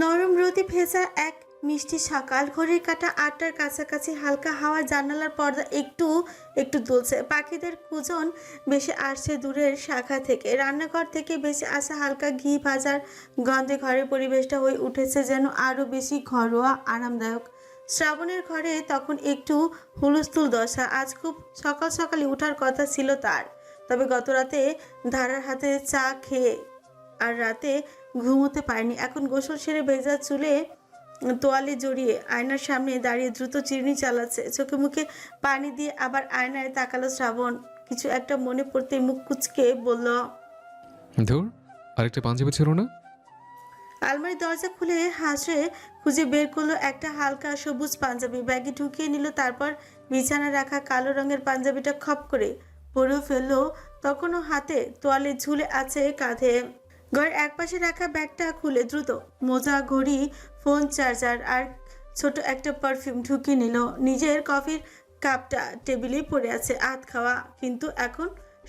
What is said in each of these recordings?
নরম রোদে ভেজা এক মিষ্টি সকাল, ঘড়ির কাঁটা ৮টার কাছাকাছি। হালকা হাওয়া জানালার পর্দা একটু একটু দুলছে। পাখিদের কুজন ভেসে আসছে দূরের শাখা থেকে। রান্নাঘর থেকে ভেসে আসা হালকা ঘি ভাজার গন্ধে ঘরের পরিবেশটা হয়ে উঠেছে যেন আরো বেশি ঘরোয়া, আরামদায়ক। শ্রাবণের ঘরে তখন একটু হুলস্থুল দশা। আজ খুব সকাল সকালে ওঠার কথা ছিল তার, তবে গতরাতে ধারার হাতে চা খেয়ে আর রাতে ঘুমোতে পারেনি। এখন গোসল সেরে ভেজা চুলে তোয়ালে জড়িয়ে আয়নার সামনে দাঁড়িয়ে দ্রুত চিরুনি চালাচ্ছে। চোখে মুখে পানি দিয়ে আবার আয়নায় তাকালো শ্রাবণ। কিছু একটা মনে পড়তে মুখ কুচকে বলল, ধুর, আরেকটা পাঞ্জাবি ছিল না? আলমারি দরজা খুলে হাসে খুঁজে বের করলো একটা হালকা সবুজ পাঞ্জাবি, ব্যাগে ঢুকিয়ে নিল। তারপর বিছানায় রাখা কালো রঙের পাঞ্জাবিটা খপ করে পরেও ফেললো। তখনও হাতে তোয়ালে ঝুলে আছে কাঁধে। ঘরের একপাশে রাখা ব্যাগটা খুলে দ্রুত মোজা, ঘড়ি, ফোন, চার্জার আর ছোট একটা পারফিউম ঢুকিয়ে নিল। নিজের কফির কাপটা টেবিলে পড়ে আছে, আধ খাওয়া, কিন্তু এখন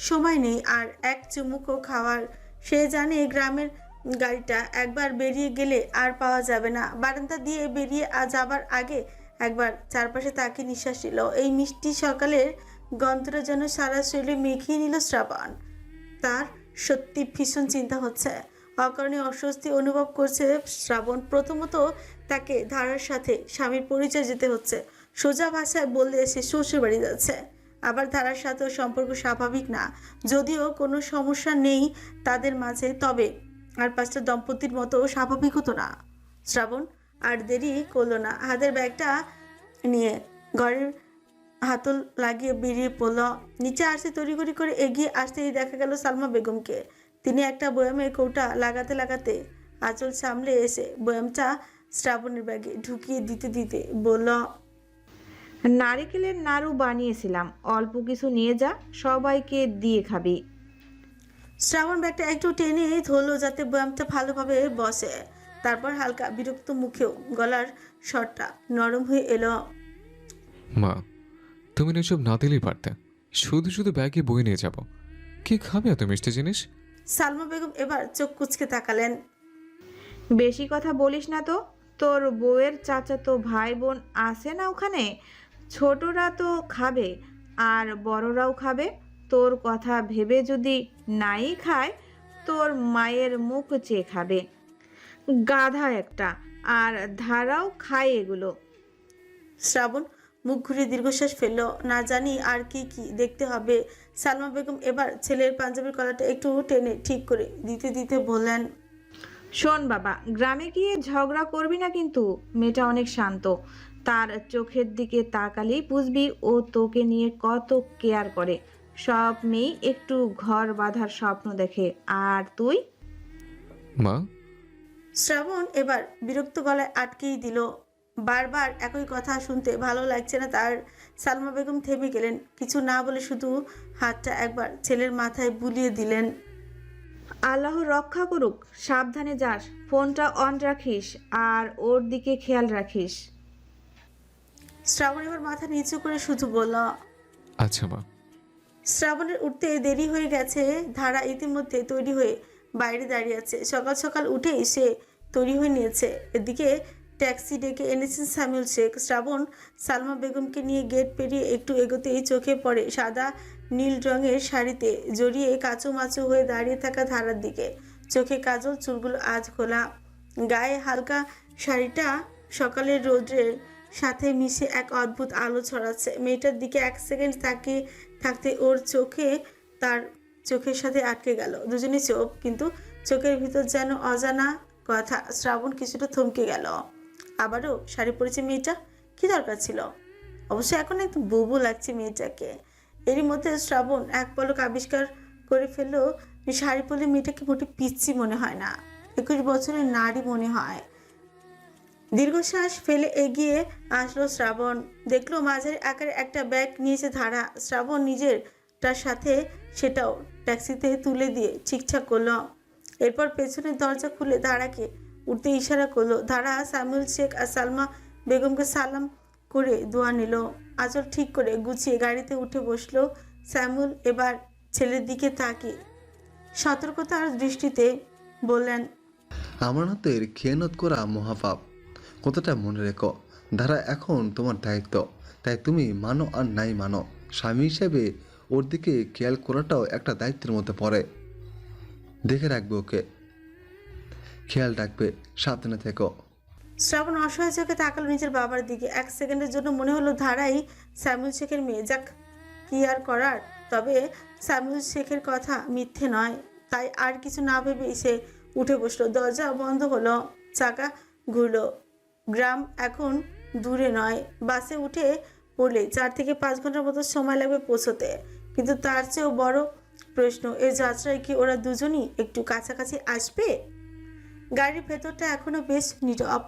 সময় নেই আর এক চুমুকও খাওয়ার। সে জানে গ্রামের গাড়িটা একবার বেরিয়ে গেলে আর পাওয়া যাবে না। বারান্দা দিয়ে বেরিয়ে যাবার আগে একবার চারপাশে তাকে নিঃশ্বাস নিল। এই মিষ্টি সকালের গন্ধটা যেন সারা শরীরে মেখিয়ে নিল শ্রাবণ। তার সত্যি ভীষণ চিন্তা হচ্ছে, অকারণে অস্বস্তি অনুভব করছে শ্রাবণ। প্রথমত তাকে ধারার সাথে স্বামীর পরিচয় যেতে হচ্ছে। সোজা ভাষায় বললে সে শ্বশুর বাড়ি যাচ্ছে। আবার ধারার সাথেও সম্পর্ক স্বাভাবিক না, যদিও কোনো সমস্যা নেই তাদের মাঝে, তবে আর পাঁচটা দম্পতির মতো স্বাভাবিক হতো না। শ্রাবণ আর দেরি করলো না, হাতের ব্যাগটা নিয়ে ঘরের হাতল লাগিয়ে বেরিয়ে পড়ল। নিচে আসতে তড়িঘড়ি করে এগিয়ে আসতেই দেখা গেল সালমা বেগমকে। তিনি একটা বয়ামে কৌটা লাগাতে লাগাতে আঁচল সামলে এসে বয়ামটা শ্রাবণের ব্যাগে ঢুকিয়ে দিতে দিতে বলল, নারিকেলের নাড়ু বানিয়েছিলাম, অল্প কিছু নিয়ে যা, সবাইকে দিয়ে খাবি। শ্রাবণ ব্যাগটা একটু টেনে ধরলো যাতে বয়ামটা ভালোভাবে বসে। তারপর হালকা বিরক্ত মুখেও গলার স্বরটা নরম হয়ে এলো, মা, তুমি না এসব না দিলেই পারতে। শুধু শুধু ব্যাগে বয়ে নিয়ে যাব। কি খাবে এত মিষ্টি জিনিস? সালমা বেগম এবার চোখ কুঁচকে তাকালেন। বেশি কথা বলিস না তো, তোর বউয়ের চাচাতো ভাই বোন আছে না ওখানে? ছোটরা তো খাবে আর বড়রাও খাবে। তোর কথা ভেবে যদি নাই খায়, তোর মায়ের মুখ চেয়ে খাবে। গাধা একটা। আর ধারাও খায় এগুলো। শ্রাবণ মুখ ঘুরিয়ে দীর্ঘশ্বাস ফেলল। না জানি আর কি কি দেখতে হবে। সালমা বেগম এবার ছেলের পাঞ্জাবির কলারটা একটু টেনে ঠিক করে দিতে দিতে বললেন, শোন বাবা, গ্রামে গিয়ে ঝগড়া করবি না কিন্তু। মেয়েটা অনেক শান্ত। তার চোখের দিকে তাকালেই বুঝবি ও তোকে নিয়ে কত কেয়ার করে। সব মেয়ে একটু ঘর বাঁধার স্বপ্ন দেখে, আর তুই? মা, শ্রাবণ এবার বিরক্ত গলায় আটকেই দিল। বারবার একই কথা শুনতে ভালো লাগছে না তার। সালমা বেগম থেমে গেলেন, কিছু না বলে শুধু হাতটা একবার ছেলের মাথায় বুলিয়ে দিলেন। আল্লাহ রক্ষা করুক, সাবধানে যাস, ফোনটা অন রাখিস আর ওর দিকে খেয়াল রাখিস। শ্রাবণ এবার মাথা নিচু করে শুধু বলল, আচ্ছা মা। শ্রাবণের উঠতে দেরি হয়ে গেছে। ধারা ইতিমধ্যে তৈরি হয়ে বাইরে দাঁড়িয়ে আছে। সকাল সকাল উঠেই সে তৈরি হয়ে নিয়েছে। এদিকে ট্যাক্সি ডেকে এনেছেন সামিউল শেখ। শ্রাবণ সালমা বেগমকে নিয়ে গেট পেরিয়ে একটু এগোতেই চোখে পড়ে সাদা নীল রঙের শাড়িতে জড়িয়ে কাচুমাচু হয়ে দাঁড়িয়ে থাকা ধারার দিকে। চোখে কাজল, চুলগুলো আজ খোলা, গায়ে হালকা শাড়িটা সকালের রোদ্রের সাথে মিশে এক অদ্ভুত আলো ছড়াচ্ছে। মেয়েটার দিকে এক সেকেন্ড তাকিয়ে থাকতে ওর চোখে তার চোখের সাথে আটকে গেল। দুজনে চোখ, কিন্তু চোখের ভিতর যেন অজানা কথা। শ্রাবণ কিছুটা থমকে গেল। আবারও শাড়ি পরেছে মেয়েটা, কি দরকার ছিল? অবশ্য এখন একটু বুবু লাগছে মেয়েটাকে। এরই মধ্যে শ্রাবণ এক পলক আবিষ্কার করে ফেললো, শাড়ি পরলে মেয়েটাকে মোটে পিচ্ছি মনে হয় না, 21 বছরের নারী মনে হয়। দীর্ঘশ্বাস ফেলে এগিয়ে আসলো শ্রাবণ। দেখলো মাঝারি আকারে একটা ব্যাগ নিয়েছে ধারা। শ্রাবণ নিজের তার সাথে সেটাও ট্যাক্সিতে তুলে দিয়ে ঠিকঠাক করলো। এরপর পেছনের দরজা খুলে ধারাকে উঠতে ইশারা করলো। ধারা সামিউল শেখ আর সালমা বেগমকে সালাম করে দোয়া নিল। আঁচল ঠিক করে গুছিয়ে গাড়িতে উঠে বসলো। সামিউল এবার ছেলের দিকে তাকিয়ে সতর্কতার দৃষ্টিতে বললেন, আমানতের খেয়ানত করা মহাপাপ, কথাটা মনে রেখো। ধারা এখন তোমার দায়িত্ব, তাই তুমি মানো আর নাই মানো, স্বামী হিসেবে ওর দিকে খেয়াল করাটাও একটা দায়িত্বের মধ্যে পড়ে। দেখে রাখবে ওকে, খেয়াল রাখবে, সাবধানে থেকো। শ্রাবণ অসহায় চোখে তাকালো নিজের বাবার দিকে। এক সেকেন্ডের জন্য মনে হলো ধারাই স্যামুয়েল শেখের মেয়ে। যাক, কি আর করার। তবে স্যামুয়েল শেখের কথা মিথ্যে নয়। তাই আর কিছু না ভেবে সে উঠে বসলো। দরজা বন্ধ হলো, চাকা ঘুরলো। গ্রাম এখন দূরে নয়। বাসে উঠে পড়লে 4 থেকে 5 ঘন্টার মতো সময় লাগবে পৌঁছতে। কিন্তু তার চেয়েও বড় প্রশ্ন, এই যাত্রায় কি ওরা দুজনই একটু কাছাকাছি আসবে? গাড়ির ভেতরটা এখনো বেশ নীরব।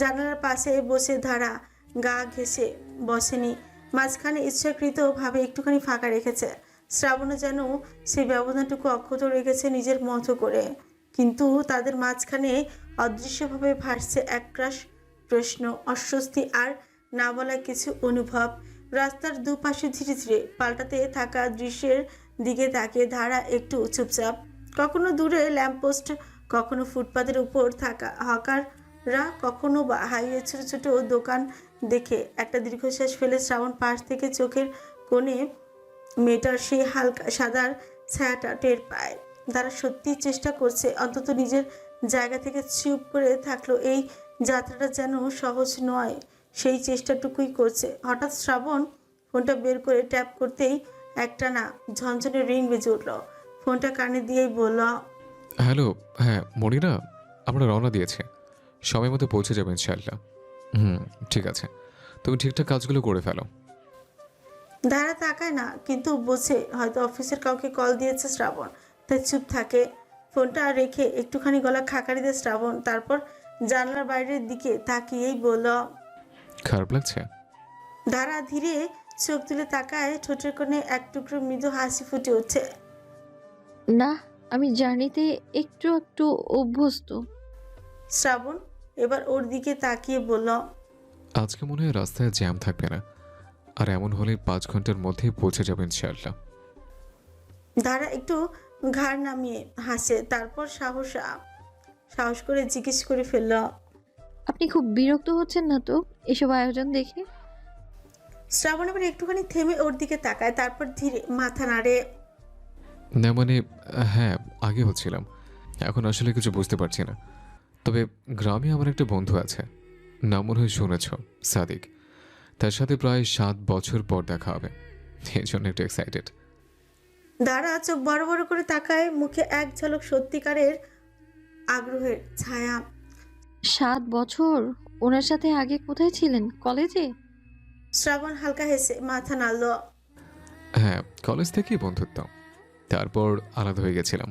জানালার পাশে বসে ধারা গা ঘেঁষে বসেনি, মাঝখানে ইচ্ছাকৃতভাবে একটুখানি ফাঁকা রেখেছে। শ্রাবণও যেন সেই ব্যবধানটুকু অক্ষত রেখেছে নিজের মতো করে। কিন্তু তাদের মাঝখানে অদৃশ্যভাবে ভাসছে একরাশ প্রশ্ন, অস্বস্তি আর না বলা কিছু অনুভব। রাস্তার দুপাশে ধীরে ধীরে পাল্টাতে থাকা দৃশ্যের দিকে তাকিয়ে ধারা একটু চুপচাপ। কখনো দূরে ল্যাম্পপোস্ট, কখনো ফুটপাতের উপর থাকা হকাররা, কখনো বা হাইওয়ে ছোট ছোট দোকান দেখে একটা দীর্ঘশ্বাস ফেলে শ্রাবণ পাশ থেকে চোখের কোণে মেয়েটার সেই হালকা সাদার ছায়াটা টের পায়। তারা সত্যি চেষ্টা করছে, অন্তত নিজের জায়গা থেকে চুপ করে থাকলো। এই যাত্রাটা যেন সহজ নয়, সেই চেষ্টাটুকুই করছে। হঠাৎ শ্রাবণ ফোনটা বের করে ট্যাপ করতেই একটা না ঝনঝনে রিং বেজে উঠল। ফোনটা কানে দিয়েই বলল, হ্যালো, হ্যাঁ মনিরা, আমরা রওনা দিয়েছি, সময় মতো পৌঁছে যাবো ইনশাআল্লাহ। ঠিক আছে, তুমি ঠিকঠাক কাজগুলো করে ফেলো। ধারা তাকায় না, কিন্তু বোঝে হয়তো অফিসের কাউকে কল দিয়েছে শ্রাবণ, তাই চুপ থাকে। ফোনটা রেখে একটুখানি গলা খাকারি দেয় শ্রাবণ। তারপর জানলার বাইরের দিকে তাকিয়েই বলল, খারাপ লাগছে? ধারা ধীরে চোখ তুলে তাকায়, ঠোঁটের কোণে এক টুকরো মৃদু হাসি ফুটে ওঠে। না, আমি জার্নিতে একটু একটু অভ্যস্ত। শ্রাবণ এবার ওর দিকে তাকিয়ে বলল, আজকে মনে হয় রাস্তায় জ্যাম থাকবে না, আর এমন হলে 5 ঘন্টার মধ্যেই পৌঁছে যাবে ইনশাআল্লাহ। ধারা একটু ঘাড় নামিয়ে হাসে, তারপর সাহস করে জিজ্ঞেস করে ফেলল, আপনি খুব বিরক্ত হচ্ছেন না তো এসব আয়োজন দেখে? শ্রাবণ এবার একটুখানি থেমে ওর দিকে তাকায়, তারপর ধীরে মাথা নাড়ে। না মানে, হ্যাঁ আগে হচ্ছিলাম, এখন আসলে কিছু বুঝতে পারছি না। তবে গ্রামে আমার একটা বন্ধু আছে, নাম মনে হয় শুনেছ, সাদিক। তার সাথে প্রায় 7 বছর পর দেখা হবে, এই জন্য একটু এক্সাইটেড। ধারা চোখ বড় বড় করে তাকায়, মুখে এক ঝলক সত্যিকারের আগ্রহের ছায়া। 7 বছর? ওনার সাথে আগে কোথায় ছিলেন? কলেজে? শ্রাবণ হালকা হেসে মাথা নাড়ল। হ্যাঁ, কলেজ থেকেই বন্ধুত্ব, তারপর আলাদা হয়ে গেছিলাম।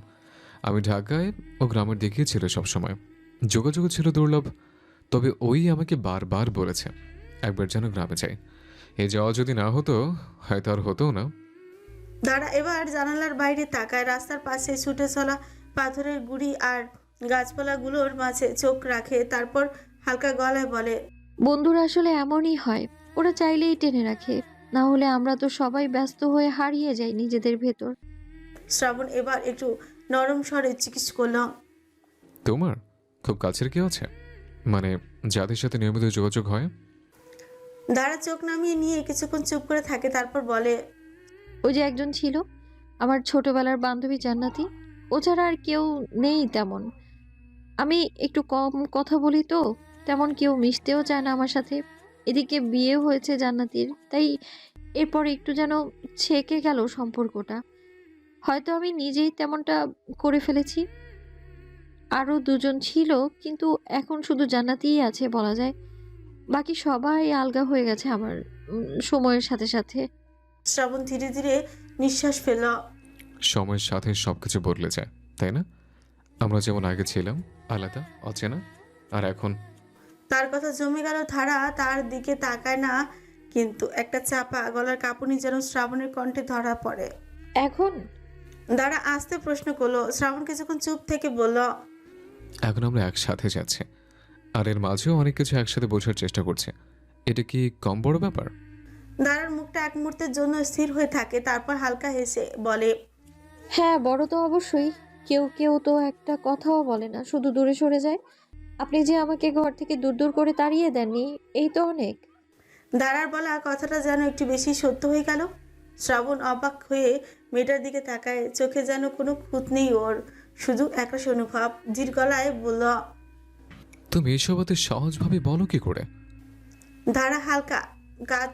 আমি ঢাকায়, ও গ্রামের দিকেই ছিল সবসময়। যোগাযোগ ছিল দুর্লভ, তবে ওই আমাকে বারবার বলেছে একবার যেন গ্রামে যাই। এ যাওয়া যদি না হতো হয়তো আর হতো না। ধারা এবার জানালার বাইরে তাকায়, রাস্তার পাশে ছুটে চলা পাথরের গুঁড়ি আর গাছপালাগুলোর মাঝে চোখ রাখে, তারপর হালকা গলায় বলে, বন্ধুরা আসলে এমনই হয়, ওরা চাইলেই টেনে রাখে, না হলে আমরা তো সবাই ব্যস্ত হয়ে হারিয়ে যাই নিজেদের ভেতর। শ্রাবণ এবার একটু নরম স্বরে জিজ্ঞেস করল, তোমার খুব কাছের কেউ আছে, মানে যাদের সাথে নিয়মিত যোগাযোগ হয়? ধারা চোখ নামিয়ে নিয়ে কিছুক্ষণ চুপ করে থাকে, তারপর বলে, ওই যে একজন ছিল, আমার ছোটবেলার বান্ধবী জান্নাতি, ও ছাড়া আর কেউ নেই তেমন। আমি একটু কম কথা বলি তো, তেমন কেউ মিশতেও চায় না আমার সাথে। এদিকে বিয়ে হয়েছে জান্নাতির, তাই এরপর একটু যেন ছেকে গেল সম্পর্কটা। হয়তো আমি নিজেই তেমনটা করে ফেলেছি। আরও দুজন ছিল, কিন্তু এখন শুধু জান্নাতিই আছে বলা যায়। বাকি সবাই আলগা হয়ে গেছে আমার সময়ের সাথে সাথে। শ্রাবণ ধীরে ধীরে নিঃশ্বাস ফেল। সময়ের সাথে সবকিছু বদলে যায়, তাই না? আমরা যেমন আগে ছিলাম আলাদা, অচেনা, আর এখন তার কথা জমে গেল। ধারা তার দিকে তাকায় না, কিন্তু একটা চাপা গলার কাঁপুনি যেন শ্রাবণের কণ্ঠে ধরা পড়ে। এখন ধারা আস্তে প্রশ্ন করলো। শ্রাবণ কিছুক্ষণ চুপ থেকে বলল, এখন আমরা একসাথে যাচ্ছি, আর এর মাঝেও অনেক কিছু একসাথে বোঝার চেষ্টা করছে। এটা কি কম বড় ব্যাপার? ধারার মুখটা এক মুহূর্তের জন্য স্থির হয়ে থাকে, তারপর হালকা হেসে বলে, হ্যাঁ, বড় তো অবশ্যই, কেউ কেউ তো একটা কথাও বলে না, শুধু দূরে সরে যায়। আপনি যে আমাকে ঘর থেকে দূর দূর করে তাড়িয়ে দেননি, এই তো অনেক। ধারার বলা কথাটা যেন একটু বেশি সত্য হয়ে গেল। শ্রাবণ অবাক হয়ে মেয়েটার দিকে তাকায়, চোখে যেন কোনো খুঁত নেই ওর, শুধু একরাশ অনুভব। ধীর গলায় বলল। তুমি এসব এত সহজভাবে বলো কি করে? ধারা হালকা গাছ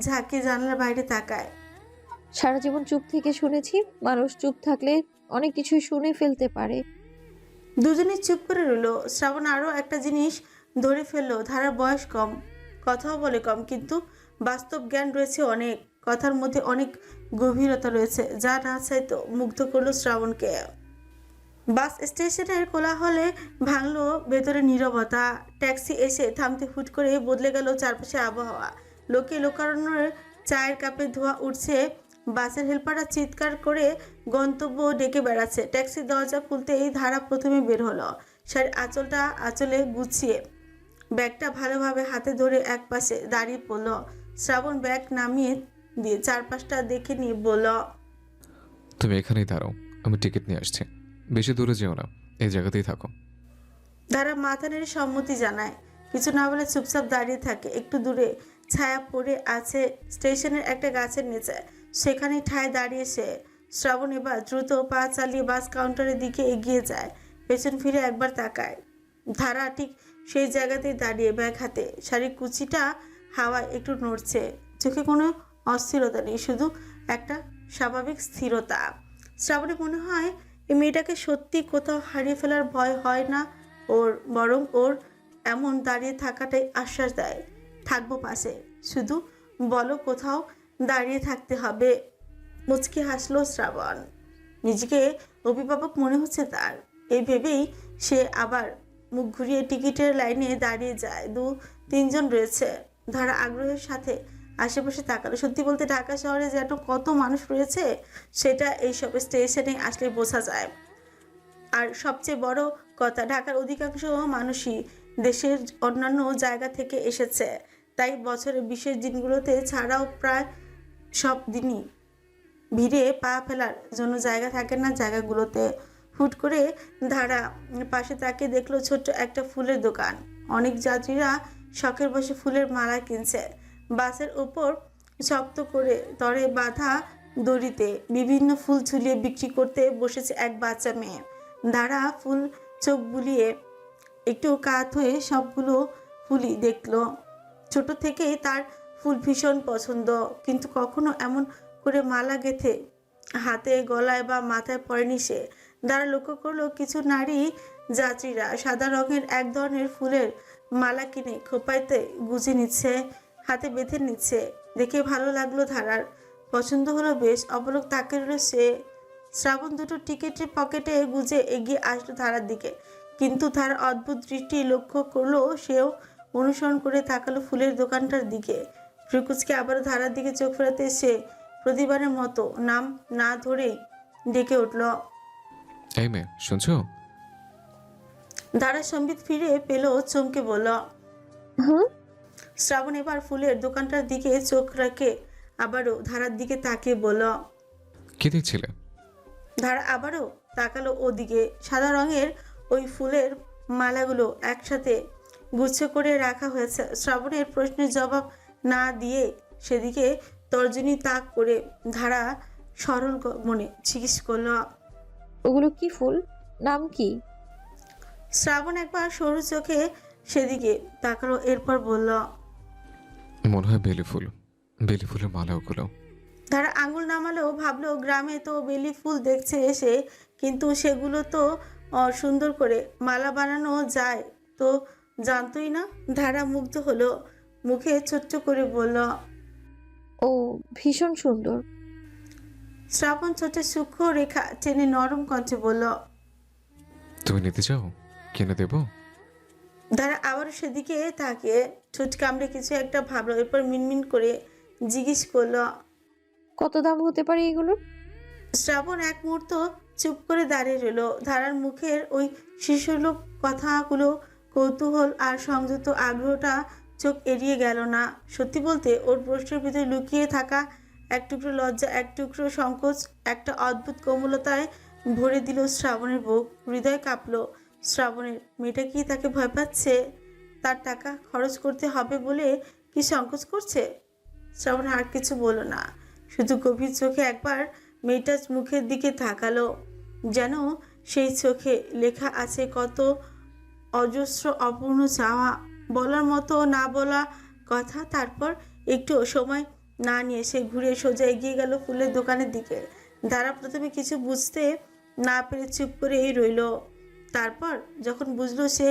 ঝাঁকিয়ে জানালার বাইরে তাকায়। সারা জীবন চুপ থেকে শুনেছি, মানুষ চুপ থাকলে অনেক কিছুই শুনে ফেলতে পারে। দুজনে চুপ করে রইল। শ্রাবণ আরও একটা জিনিস ধরে ফেললো, ধারার বয়স কম, কথাও বলে কম, কিন্তু বাস্তব জ্ঞান রয়েছে অনেক, কথার মধ্যে অনেক গভীরতা রয়েছে, যা না চাইতো মুগ্ধ করলো শ্রাবণকে। বাস স্টেশনের কোলাহলে ভাঙলো ভেতরে নীরবতা। ট্যাক্সি এসে থামতে হুট করে বদলে গেল চারপাশে আবহাওয়া। লোকে লোকারণ্যের চায়ের কাপে ধোঁয়া উঠছে, বাসের হেল্পাররা চিৎকার করে গন্তব্য ডেকে বেড়াচ্ছে। ট্যাক্সির দরজা খুলতেই ধারা প্রথমে বের হলো, শাড়ির আঁচলে গুছিয়ে ব্যাগটা ভালোভাবে হাতে ধরে এক পাশে দাঁড়িয়ে পড়ল। শ্রাবণ ব্যাগ নামিয়ে দিয়ে চারপাশটা দেখে নিয়ে বলল। তুমি এখানেই দাঁড়াও, আমি টিকিট নিয়ে আসছি। বেশি দূরে যেও না, এই জায়গাতেই থাকো। ধারা মাথা নেড়ে সম্মতি জানায়, কিছু না বলে চুপচাপ দাঁড়িয়ে থাকে। একটু দূরে ছায়া পড়ে আছে স্টেশনের একটা গাছের নিচে, সেখানেই ঠায় দাঁড়িয়ে সে। শ্রাবণ এবার দ্রুত পা চালিয়ে বাস কাউন্টারের দিকে এগিয়ে যায়, পেছন ফিরে একবার তাকায়। ধারা ঠিক সেই জায়গাতেই দাঁড়িয়ে, ব্যাগ হাতে, শাড়ির কুচিটা হাওয়ায় একটু নড়ছে, চোখে কোনো অস্থিরতা নেই, শুধু একটা স্বাভাবিক স্থিরতা। শ্রাবণে মনে হয় এই মেয়েটাকে সত্যি কোথাও হারিয়ে ফেলার ভয় হয় না ওর, বরং ওর এমন দাঁড়িয়ে থাকাটাই আশ্বাস দেয়, থাকবো পাশে, শুধু বলো কোথাও দাঁড়িয়ে থাকতে হবে। মুচকি হাসলো শ্রাবণ, নিজেকে অভিভাবক মনে হচ্ছে তার। এই ভেবেই সে আবার মুখ ঘুরিয়ে টিকিটের লাইনে দাঁড়িয়ে যায়। 2-3 জন রয়েছে। ধারা আগ্রহের সাথে আশেপাশে তাকালো। সত্যি বলতে ঢাকা শহরে যেন কত মানুষ রয়েছে সেটা এইসব স্টেশনে আসলে বোঝা যায়। আর সবচেয়ে বড় কথা, ঢাকার অধিকাংশ মানুষই দেশের অন্যান্য জায়গা থেকে এসেছে, তাই বছরের বিশেষ দিনগুলোতে ছাড়াও প্রায় সব দিনই ভিড়ে পা ফেলার জন্য জায়গা থাকে না জায়গাগুলোতে। হুট করে ধারা পাশে তাকে দেখলো ছোট্ট একটা ফুলের দোকান। অনেক যাত্রীরা শখের বসে ফুলের মালা কিনছে। বাসের উপর শক্ত করে তরে বাঁধা দড়িতে বিভিন্ন ফুল ঝুলিয়ে বিক্রি করতে বসেছে এক বাচ্চা মেয়ে। ধারা ফুল চোখ বুলিয়ে একটু কাত হয়ে সবগুলো ফুলই দেখলো। ছোট থেকেই তার ফুল ভীষণ পছন্দ, কিন্তু কখনো এমন করে মালা গেঁথে হাতে, গলায় বা মাথায় পড়েনি সে। দ্বারা লক্ষ্য করলো কিছু নারী যাত্রীরা সাদা রঙের এক ধরনের ফুলের মালা কিনে খোপাইতে গুজে নিচ্ছে, হাতে বেঁধে নিচ্ছে। দেখে ভালো লাগলো ধারার, পছন্দ হলো বেশ। অপলক তাকে রইল সে। শ্রাবণ দুটো টিকিটের পকেটে গুজে এগিয়ে আসলো ধারার দিকে, কিন্তু তার অদ্ভুত দৃষ্টি লক্ষ্য করলো সেও। অনুসরণ করে তাকালো ফুলের দোকানটার দিকে। ফ্রিকুচকে আবারও ধারার দিকে চোখ ফেরাতে সে প্রতিবারের মতো নাম না ধরেই ডেকে উঠল। এই মেয়ে, শুনছো? ধারা সম্বিত ফিরে পেল, চমকে বলল। হুম। শ্রাবণ এবার ফুলের দোকানটার দিকে চোখ রাখে আবারও ধারার দিকে তাকিয়ে বলল। কি দেখছিলে? ধারা আবারও তাকালো ওদিকে। সাদা রঙের ওই ফুলের মালাগুলো একসাথে গুচ্ছ করে রাখা হয়েছে। শ্রাবণের প্রশ্নের জবাব না দিয়ে সেদিকে তর্জনী তাক করে ধারা সরল মনে জিজ্ঞেস করল। ওগুলো কি ফুল, নাম কি? শ্রাবণ একবার সরু চোখে সেদিকে তাকালো, এরপর বলল। মনে হয় বেলি ফুল, বেলি ফুলের মালা ওগুলো। ধারা আঙুল নামালেও ভাবলো গ্রামে তো বেলি ফুল দেখছে এসে, কিন্তু সেগুলো তো সুন্দর করে মালা বানানো যায় তো জানতোই না। ধারা মুগ্ধ হলো, মুখে ছোট্ট করে বলল। ও ভীষণ সুন্দর। শ্রাবণ ছোটে সূক্ষ্ম রেখা টেনে নরম কণ্ঠে বলল। তুমি নিতে চাও? কিনে দেবো? ধারা আবারও সেদিকে তাকিয়ে ঠোঁট কামড়ে কিছু একটা ভাবলো, এরপর মিনমিন করে জিজ্ঞেস করলো। কত দাম হতে পারে এগুলোর? শ্রাবণ এক মুহূর্ত চুপ করে দাঁড়িয়ে রইল। ধারার মুখের ওই শিশুলোক কথাগুলো, কৌতূহল আর সংযত আগ্রহটা চোখ এড়িয়ে গেল না। সত্যি বলতে ওর প্রশ্নের ভিতরে লুকিয়ে থাকা এক টুকরো লজ্জা, এক টুকরো সংকোচ, একটা অদ্ভুত কোমলতায় ভরে দিল শ্রাবণের বুক। হৃদয় কাঁপলো শ্রাবণের। মেয়েটা কি তাকে ভয় পাচ্ছে? তার টাকা খরচ করতে হবে বলে কি সংকোচ করছে? শ্রাবণ আর কিছু বলল না, শুধু গভীর চোখে একবার মেয়েটার মুখের দিকে তাকালো, যেন সেই চোখে লেখা আছে কত অজস্র অপূর্ণ চাওয়া, বলার মতো না বলা কথা। তারপর একটু সময় না নিয়ে সে ঘুরে সোজা এগিয়ে গেল ফুলের দোকানের দিকে। দাঁড়া প্রথমে কিছু বুঝতে না পেরে চুপ করেই রইল। তারপর যখন বুঝলো সে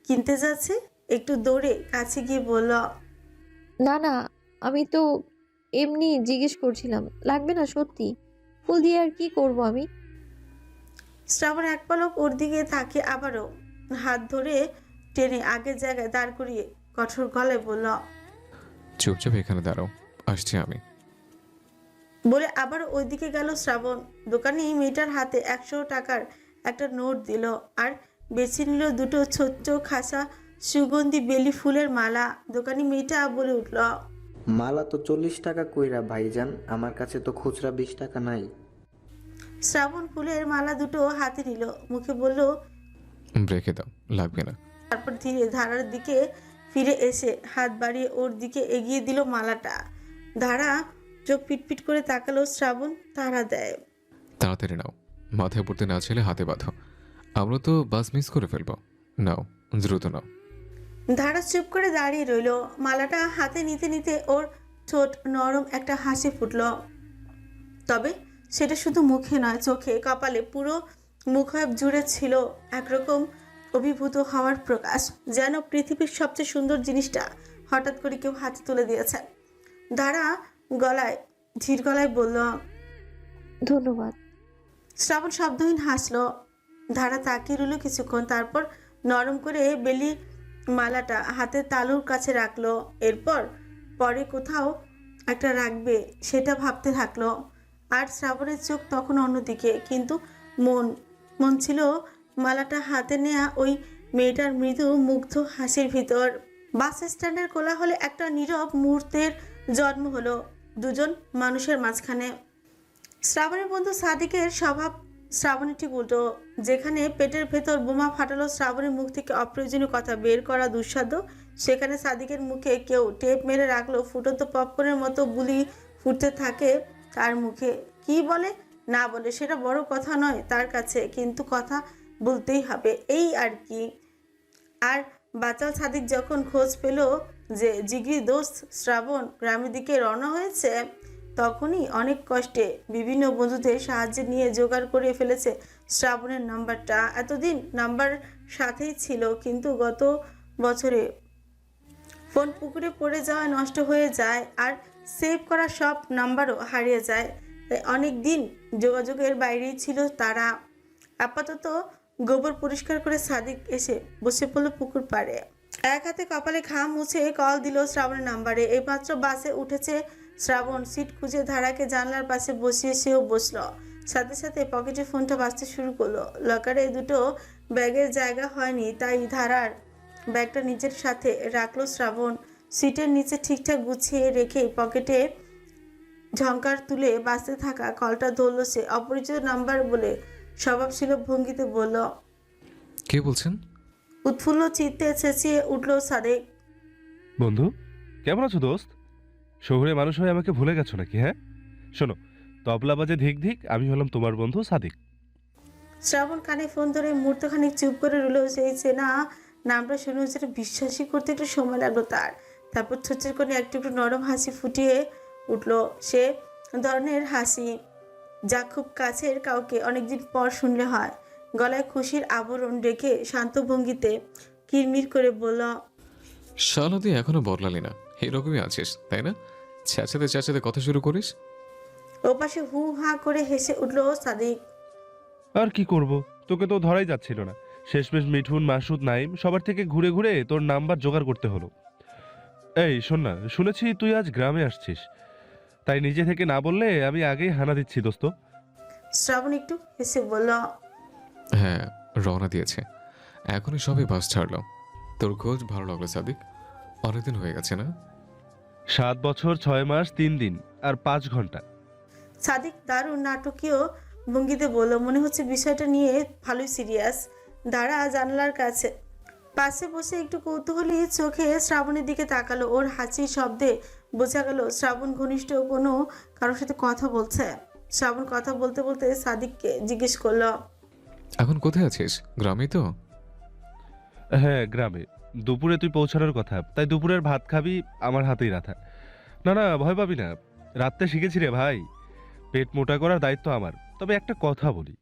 কিনতে যাচ্ছে, একটু দৌড়ে কাছে গিয়ে বলল, না না, আমি তো এমনি জিজ্ঞেস করছিলাম, লাগবে না সত্যি। ফুল দিয়ে আর কি করব আমি? শ্রাবণ এক পলক ওর দিকে তাকিয়ে আবারও হাত ধরে টেনে আগের জায়গায় দাঁড় করিয়ে কঠোর গলায় বলল, চুপচাপ এখানে দাঁড়াও, আসছি আমি। বলে আবার ওইদিকে গেল শ্রাবণ। দোকানি মেয়েটার হাতে 100 টাকার একটা নোট দিল আর বেছে নিল দুটো ছোট্ট খাসা সুগন্ধি বেলি ফুলের মালা। দোকানি মেয়েটা বলে উঠল, মালা তো 40 টাকা কইরা ভাইজান, আমার কাছে তো খুচরা 20 টাকা নাই। শ্রাবণ ফুলের মালা দুটো হাতে নিল, মুখে বলল, রেখে দাও, লাগবে না। তারপর ধীরে ধারার দিকে ফিরে এসে হাত বাড়িয়ে ওর দিকে এগিয়ে দিল মালাটা। ধারা চোখ পিটপিট করে তাকালো। শ্রাবণ তাড়া দেয়, তাড়াতাড়ি নাও, মাথায় পড়তে না ছেলে হাতে বাঁধো, আমরা তো বাস মিস করে ফেলবো। নাও, দ্রুত নাও। ধারা চুপ করে দাঁড়িয়ে রইল। মালাটা হাতে নিতে নিতে ওর ঠোঁট নরম একটা হাসি ফুটল। তবে সেটা শুধু মুখে নয়, চোখে, কপালে, পুরো মুখাব জুড়ে ছিল একরকম অভিভূত হওয়ার প্রকাশ, যেন পৃথিবীর সবচেয়ে সুন্দর জিনিসটা হঠাৎ করে কেউ হাতে তুলে দিয়েছে। ধারা ধীর গলায় বলল, ধন্যবাদ। শ্রাবণ শব্দহীন হাসলো। ধারা তাকিয়ে রইল কিছুক্ষণ, তারপর নরম করে বেলি মালাটা হাতের তালুর কাছে রাখলো। এরপর পরে কোথাও একটা রাখবে সেটা ভাবতে থাকলো। আর শ্রাবণের চোখ তখন অন্যদিকে, কিন্তু মন ছিল মালাটা হাতে নেয়া ওই মেয়েটার মৃদু মুগ্ধ হাসির ভিতর। বাস স্ট্যান্ডের কোলাহলে একটা নীরব মুহূর্তের জন্ম হলো দুজন মানুষের মাঝখানে। শ্রাবণের বন্ধু সাদিকের স্বভাব শ্রাবণের ঠিক উল্টো। যেখানে পেটের ভেতর বোমা ফাটালো শ্রাবণের মুখ থেকে অপ্রয়োজনীয় কথা বের করা দুঃসাধ্য, সেখানে সাদিকের মুখে কেউ টেপ মেরে রাখলো ফুটন্ত পপকর্নের মতো বুলি ফুটতে থাকে তার মুখে। কি বলে না বলে সেটা বড় কথা নয় তার কাছে, কিন্তু কথা বলতেই হবে, এই আর কি। আর বাচাল সাদিক যখন খোঁজ পেল যে জিগরি দোস্ত শ্রাবণ গ্রামের দিকে রওনা হয়েছে, তখনই অনেক কষ্টে বিভিন্ন বন্ধুদের সাহায্য নিয়ে জোগাড় করে ফেলেছে শ্রাবণের নাম্বারটা। এতদিন নাম্বার সাথেই ছিল, কিন্তু গত বছরে ফোন পুকুরে পড়ে যাওয়ায় নষ্ট হয়ে যায় আর সেভ করা সব নাম্বারও হারিয়ে যায়। তাই অনেক দিন যোগাযোগের বাইরেই ছিল তারা। আপাতত গোবর পরিষ্কার করে সাদিক এসে বসে পড়ল পুকুর পাড়ে। এক হাতে কপালে ঘাম মুছে কল দিল শ্রাবণের নাম্বারে। এইমাত্র বাসে উঠেছে শ্রাবণ। সিট খুঁজে ধারাকে জানলার পাশে বসিয়ে সেও বসলো। সাথে সাথে পকেটে ফোনটা বাজতে শুরু করলো। লকারে দুটো ব্যাগের জায়গা হয়নি, তাই ধারার ব্যাগটা নিজের সাথে রাখলো শ্রাবণ। সিটের নিচে ঠিকঠাক গুছিয়ে রেখে পকেটে ঝংকার তুলে বাজতে থাকা কলটা ধরল সে। অপরিচিত নাম্বার বলে স্বভাবশীল ভঙ্গিতে বলল, কে বলছেন? উৎফুল্ল চিত্তে চেঁচিয়ে উঠল সাদেক। বন্ধু, কেমন আছো দোস্ত? শহুরে মানুষ হয়ে আমাকে ভুলে গেছো নাকি? হ্যাঁ শোনো, তবলা বাজে ধিক ধিক, আমি হলাম তোমার বন্ধু সাদিক। শ্রাবণ কানে ফোন ধরে মুহূর্তখানিক চুপ করে রইল। সেই চেনা নামটা শুনে যেটা বিশ্বাসই করতে একটু সময় লাগলো তার। তারপর ছোচের কোণে একটু একটু নরম হাসি ফুটিয়ে উঠল সে ধরনের হাসি যা খুব কাছের কাউকে অনেকদিন পর শুনলে হয়। গলায় খুশির আবরণ রেখে শান্ত ভঙ্গিতে কিরমির করে বলল, শালা তুই এখনো বদলালি না, এরকমই আছিস তাই না? চেঁচাতে চেঁচাতে কথা শুরু করিস। ওপাশে হু হা করে হেসে উঠল সাদিক। আর কি করব, তোকে তো ধরাই যাচ্ছিল না। শেষমেশ মিঠুন, মাসুদ, নাইম সবার থেকে ঘুরে ঘুরে তোর নাম্বার জোগাড় করতে হলো। এই শোন না, শুনেছি তুই আজ গ্রামে আসছিস, তাই নিজে থেকে না বললে আমি আগেই হানা দিচ্ছি দোস্ত। শ্রাবণ একটু হেসে বলল, হ্যাঁ, রওনা দিয়েছে, এখনই সবাই বাস ছাড়লো। তোর খোঁজ ভালো লাগলো সাদিক, অনেকদিন হয়ে গেছে না? 7 বছর 6 মাস 3 দিন আর 5 ঘন্টা। সাদিক দারুণ নাটকীয় ভঙ্গিতে বলল, মনে হচ্ছে বিষয়টা নিয়ে ভালোই সিরিয়াস। দাঁড়া জানলার কাছে পাশে বসে একটু কৌতূহলী চোখে শ্রাবণের দিকে তাকালো। ওর হাসির শব্দে বোঝা গেল শ্রাবণ ঘনিষ্ঠ কোনো কারোর সাথে কথা বলছে। শ্রাবণ কথা বলতে বলতে সাদিককে জিজ্ঞেস করলো, এখন কোথায় আছিস? গ্রামেই তো? হ্যাঁ, গ্রামে। দুপুরে তুই পৌঁছানোর কথা, তাই দুপুরের ভাত খাবি আমার হাতেই রাখা। না না, ভয় পাবি না, রাত্রে শিখেছি রে ভাই। পেট মোটা করার দায়িত্ব আমার। তবে একটা কথা বলি,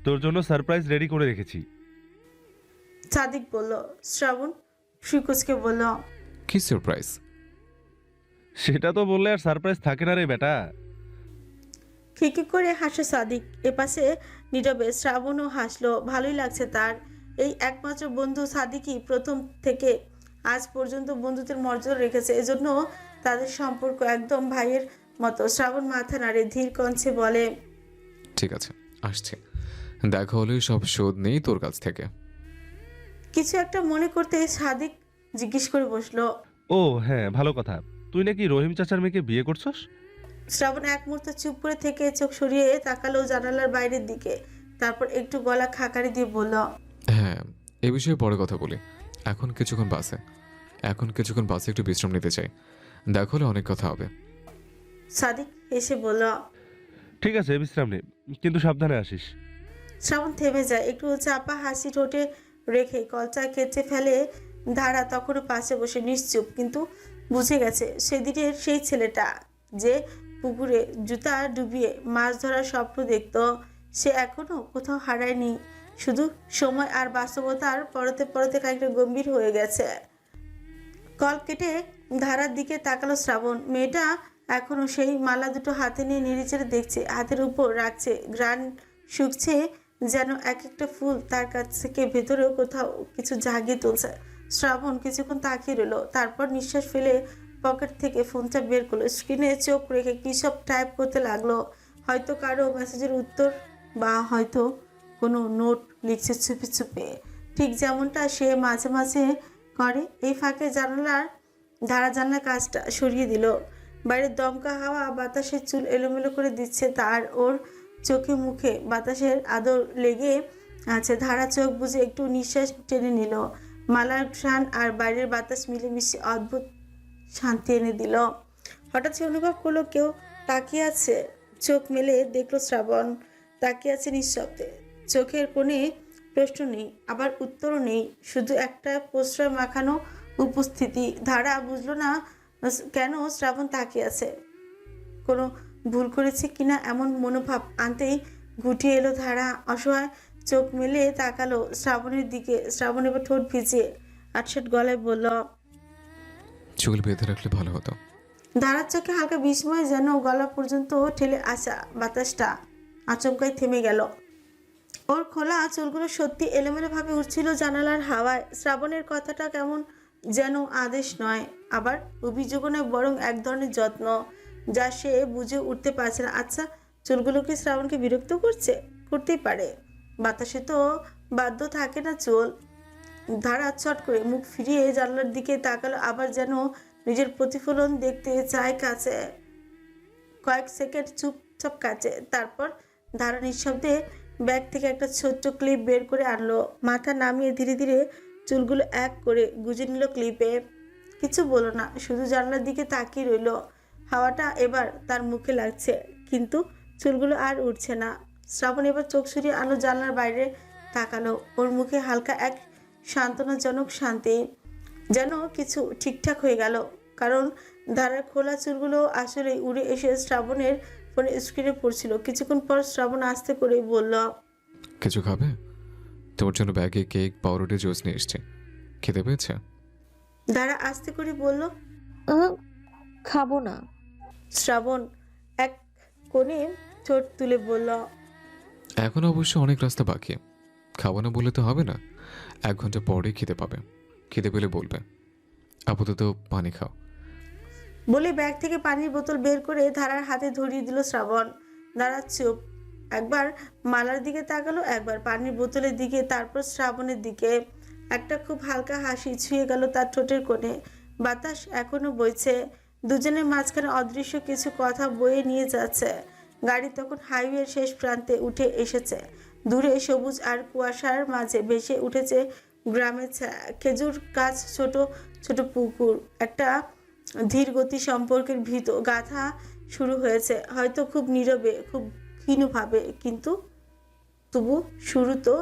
তোর জন্য সারপ্রাইজ রেডি করে রেখেছি। সাদিক বলল। শ্রাবণ শ্রীকুচকে বলল, কি সারপ্রাইজ? সেটা তো বললে আর সারপ্রাইজ থাকে না রে বেটা। খিকি করে হাসে সাদিক। এপাশে নীরবে শ্রাবণও হাসলো। ভালোই লাগছে তার। এই একমাত্র বন্ধু সাদিকই প্রথম থেকে আজ পর্যন্ত বন্ধুত্বের মর্যাদা রেখেছে। এজন্য তাদের সম্পর্ক একদম ভাইয়ের মতো। শ্রাবণ মাথা নাড়ে ধীর কণ্ঠে বলে, ঠিক আছে, আসছে। দেখা হলেই সব শোধ নেই তোর কাছ থেকে। কিছু একটা মনে করতে সাদিক জিজ্ঞেস করে বসলো। ও হ্যাঁ, ভালো কথা। তুই নাকি রহিম চাচার মেয়েকে বিয়ে করছস? শ্রাবণ এক মুহূর্তে চুপ করে থেকে চোখ সরিয়ে তাকালো জানালার বাইরের দিকে। তারপর একটু গলা খাকারি দিয়ে বলল, হ্যাঁ, এ বিষয়ে পরে কথা বলি। এখন কিছুক্ষণ বাসে একটু বিশ্রাম নিতে চাই। দেখা হলে অনেক কথা হবে। সাদিক এসে বলল। ঠিক আছে, বিশ্রাম নে, কিন্তু সাবধানে আসিস। শ্রাবণ থেমে যায়। একটু চাপা হাসি ঠোঁটে রেখে কলচা কেচে ফেলে। ধারা তখনও পাশে বসে নিশ্চুপ, কিন্তু বুঝে গেছে সেদিনের সেই ছেলেটা যে পুকুরে জুতা ডুবিয়ে মাছ ধরার স্বপ্ন দেখত, সে এখনো কোথাও হারায়নি। শুধু সময় আর বাস্তবতার পরতে পরতে খানিকটা গম্ভীর হয়ে গেছে। কল কেটে ধারার দিকে তাকালো শ্রাবণ। মেয়েটা এখনো সেই মালা দুটো হাতে নিয়ে নেড়েচেড়ে দেখছে, হাতের উপর রাখছে। ঘ্রাণ শুকছে যেন এক একটা ফুল তার কাছ থেকে ভেতরেও কোথাও কিছু জাগিয়ে তুলছে। শ্রাবণ কিছুক্ষণ তাকিয়ে রইল, তারপর নিঃশ্বাস ফেলে পকেট থেকে ফোনটা বের করলো। স্ক্রিনে চোখ রেখে কী সব টাইপ করতে লাগলো। হয়তো কারো মেসেজের উত্তর, বা হয়তো কোনো নোট লিখছে চুপে চুপে, ঠিক যেমনটা সে মাঝে মাঝে করে। এই ফাঁকে জানলার কাজটা সরিয়ে দিল। বাইরের দমকা হাওয়া বাতাসের চুল এলোমেলো করে দিচ্ছে তার। ওর চোখে মুখে বাতাসের আদর লেগে আছে। ধারা চোখ বুজে একটু নিঃশ্বাস টেনে নিল। মালার ঘ্রাণ আর বাইরের বাতাস মিলেমিশে অদ্ভুত শান্তি এনে দিল। হঠাৎ সে অনুভব করলো কেউ তাকিয়ে আছে। চোখ মেলে দেখলো শ্রাবণ তাকিয়ে আছে নিঃশব্দে। চোখের কোণে প্রশ্ন নেই, আবার উত্তরও নেই, শুধু একটা প্রশ্রয় মাখানো উপস্থিতি। ধারা বুঝলো না কেন শ্রাবণ তাকিয়ে আছে। কোনো ভুল করেছে কিনা এমন মনোভাব আনতেই গুটিয়ে এলো ধারা। অসহায় চোখ মেলে তাকালো শ্রাবণের দিকে। শ্রাবণ এবার ঠোঁট ভিজিয়ে আটসাট গলায় বলল, চুল বেঁধে রাখলে ভালো হতো। ধারার চোখে হালকা বিস্ময়, যেন গলা পর্যন্ত ঠেলে আসা বাতাসটা আচমকাই থেমে গেল। ওর খোলা চুলগুলো সত্যি এলোমেলোভাবে উঠছিল জানালার হাওয়ায়। শ্রাবণের কথাটা কেমন যেন আদেশ নয়, আবার অভিযোগও নয়, বরং এক ধরনের যত্ন, যা সে বুঝে উঠতে পারছে না। আচ্ছা, চুলগুলো কি শ্রাবণকে বিরক্ত করছে? করতেই পারে, বাতাসে তো বাধ্য থাকে না চুল। ধারা চট করে মুখ ফিরিয়ে জানলার দিকে তাকালো, আবার যেন নিজের প্রতিফলন দেখতে চায় কাছে। কয়েক সেকেন্ড চুপচাপ কাছে, তারপর ধারা নিঃশব্দে ব্যাগ থেকে একটা ছোট্ট ক্লিপ বের করে আনলো। মাথা নামিয়ে ধীরে ধীরে চুলগুলো এক করে গুজে নিল ক্লিপে। কিছু বলো না, শুধু জানলার দিকে তাকিয়ে রইল। হাওয়াটা এবার তার মুখে লাগছে, কিন্তু চুলগুলো আর উঠছে না। শ্রাবণ এবার চোখ সরিয়ে আলো জানলার বাইরে তাকালো। ওর মুখে হালকা এক সান্ত্বনাজনক শান্তি, যেন কিছু ঠিকঠাক হয়ে গেল। কারণ ধারার খোলা চুলগুলো আসলে উড়ে এসে শ্রাবণের ফোনে স্ক্রিনে পড়ছিল। কিছুক্ষণ পর শ্রাবণ আস্তে করে বলল, কিছু খাবে? তোমার জন্য ব্যাগে কেক, পাউরুটি, জুস নিয়ে এসছে। খেতে পেয়েছে? ধারা আস্তে করে বলল। খাবো না। শ্রাবণ এক কোণে ঠোঁট তুলে বলল, এখন অবশ্য অনেক রাস্তা বাকি। খাবো না বললে তো হবে না। 1 ঘন্টা পরেই খেতে পাবে। খেতে পেলে বলবে। আপাতত পানি খাও। বলে ব্যাগ থেকে পানির বোতল বের করে ধারার হাতে ধরিয়ে দিল শ্রাবণ। ধারা চুপ, একবার মালার দিকে তাকালো, একবার পানির বোতলের দিকে, তারপর শ্রাবণের দিকে। একটা খুব হালকা হাসি ছুঁয়ে গেল তার ঠোঁটের কোণে। বাতাস এখনো বইছে, দুজনের মাঝখানে অদৃশ্য কিছু কথা বয়ে নিয়ে যাচ্ছে। গাড়ি তখন হাইওয়ের শেষ প্রান্তে উঠে এসেছে। দূরে সবুজ আর কুয়াশার মাঝে ভেসে উঠেছে গ্রামের ছায়া, খেজুর গাছ, ছোট ছোট পুকুর। একটা ধীর গতি সম্পর্কের ভীত গাথা শুরু হয়েছে, হয়তো খুব নীরবে, খুব ক্ষীণভাবে, কিন্তু তবু শুরু তো।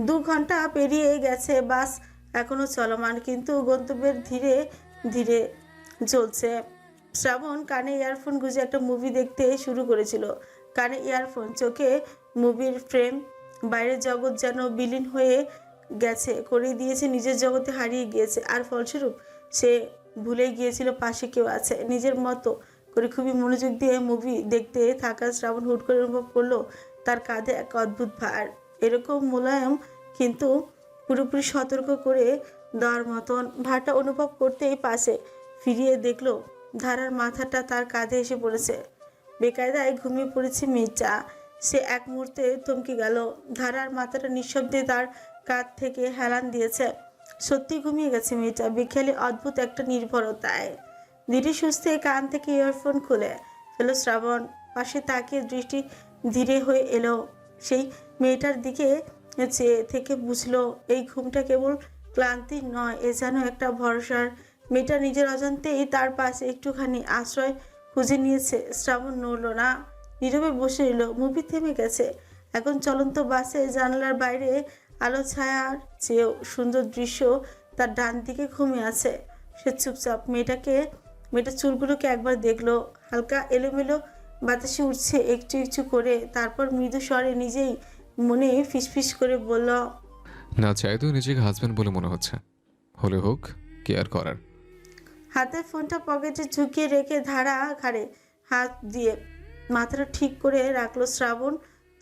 2 ঘন্টা পেরিয়ে গেছে, বাস এখনো চলমান, কিন্তু গন্তব্যের ধীরে ধীরে চলছে। শ্রাবণ কানে ইয়ারফোন গুঁজে একটা মুভি দেখতে শুরু করেছিল। কানে ইয়ারফোন, চোখে মুভির ফ্রেম, বাইরের জগৎ যেন বিলীন হয়ে গেছে, করে দিয়েছে, নিজের জগতে হারিয়ে গিয়েছে। আর ফলস্বরূপ সে ভুলে গিয়েছিল পাশে কেউ আছে। নিজের মতো করে খুবই মনোযোগ দিয়ে মুভি দেখতে থাকা শ্রাবণ হুট করে অনুভব করলো তার কাঁধে এক অদ্ভুত ভার। এরকম মোলায়েম কিন্তু পুরোপুরি সতর্ক করে দেওয়ার মতন। ভারটা অনুভব করতেই পাশে ফিরিয়ে দেখলো ধারার মাথাটা তার কাঁধে এসে পড়েছে। বেকায়দায় ঘুমিয়ে পড়েছে মেয়েটা। সে এক মুহূর্তে থমকে গেল। ধারার মাথাটা নিঃশব্দে তার কাঁধ থেকে হেলান দিয়েছে। সত্যি ঘুমিয়ে গেছে মেয়েটা, বিকেলে অদ্ভুত একটা নির্ভরতায়। ধীরে সুস্থে কান থেকে ইয়ারফোন খুলে এলো শ্রাবণ। পাশে তাকিয়ে দৃষ্টি ধীরে হয়ে এলো সেই মেয়েটার দিকে, চেয়ে থেকে বুঝলো এই ঘুমটা কেবল ক্লান্তি নয়, এ যেন একটা ভরসার। মেয়েটা নিজের অজান্তেই তার পাশে একটুখানি আশ্রয় খুঁজে নিয়েছে। শ্রাবণ নড়ল না, নীরবে বসে রইল। মুভি থেমে গেছে। এখন চলন্ত বাসে জানালার বাইরে আলো ছায়ার চেয়েও সুন্দর দৃশ্য তার ডান দিকে ঘুমিয়ে আছে। সে চুপচাপ মেয়েটার চুলগুলোকে একবার দেখলো। হালকা এলোমেলো বাতাসে উঠছে একটু একটু করে। তারপর মৃদু স্বরে নিজেই মনে ফিসফিস করে বলল, না চাইতেও নিজেকে হাজব্যান্ড বলে মনে হচ্ছে। হলে হোক, কেয়ার করার। হাতের ফোনটা পকেটে ঝুঁকিয়ে রেখে ধারা ঘাড়ে হাত দিয়ে মাথাটা ঠিক করে রাখলো শ্রাবণ।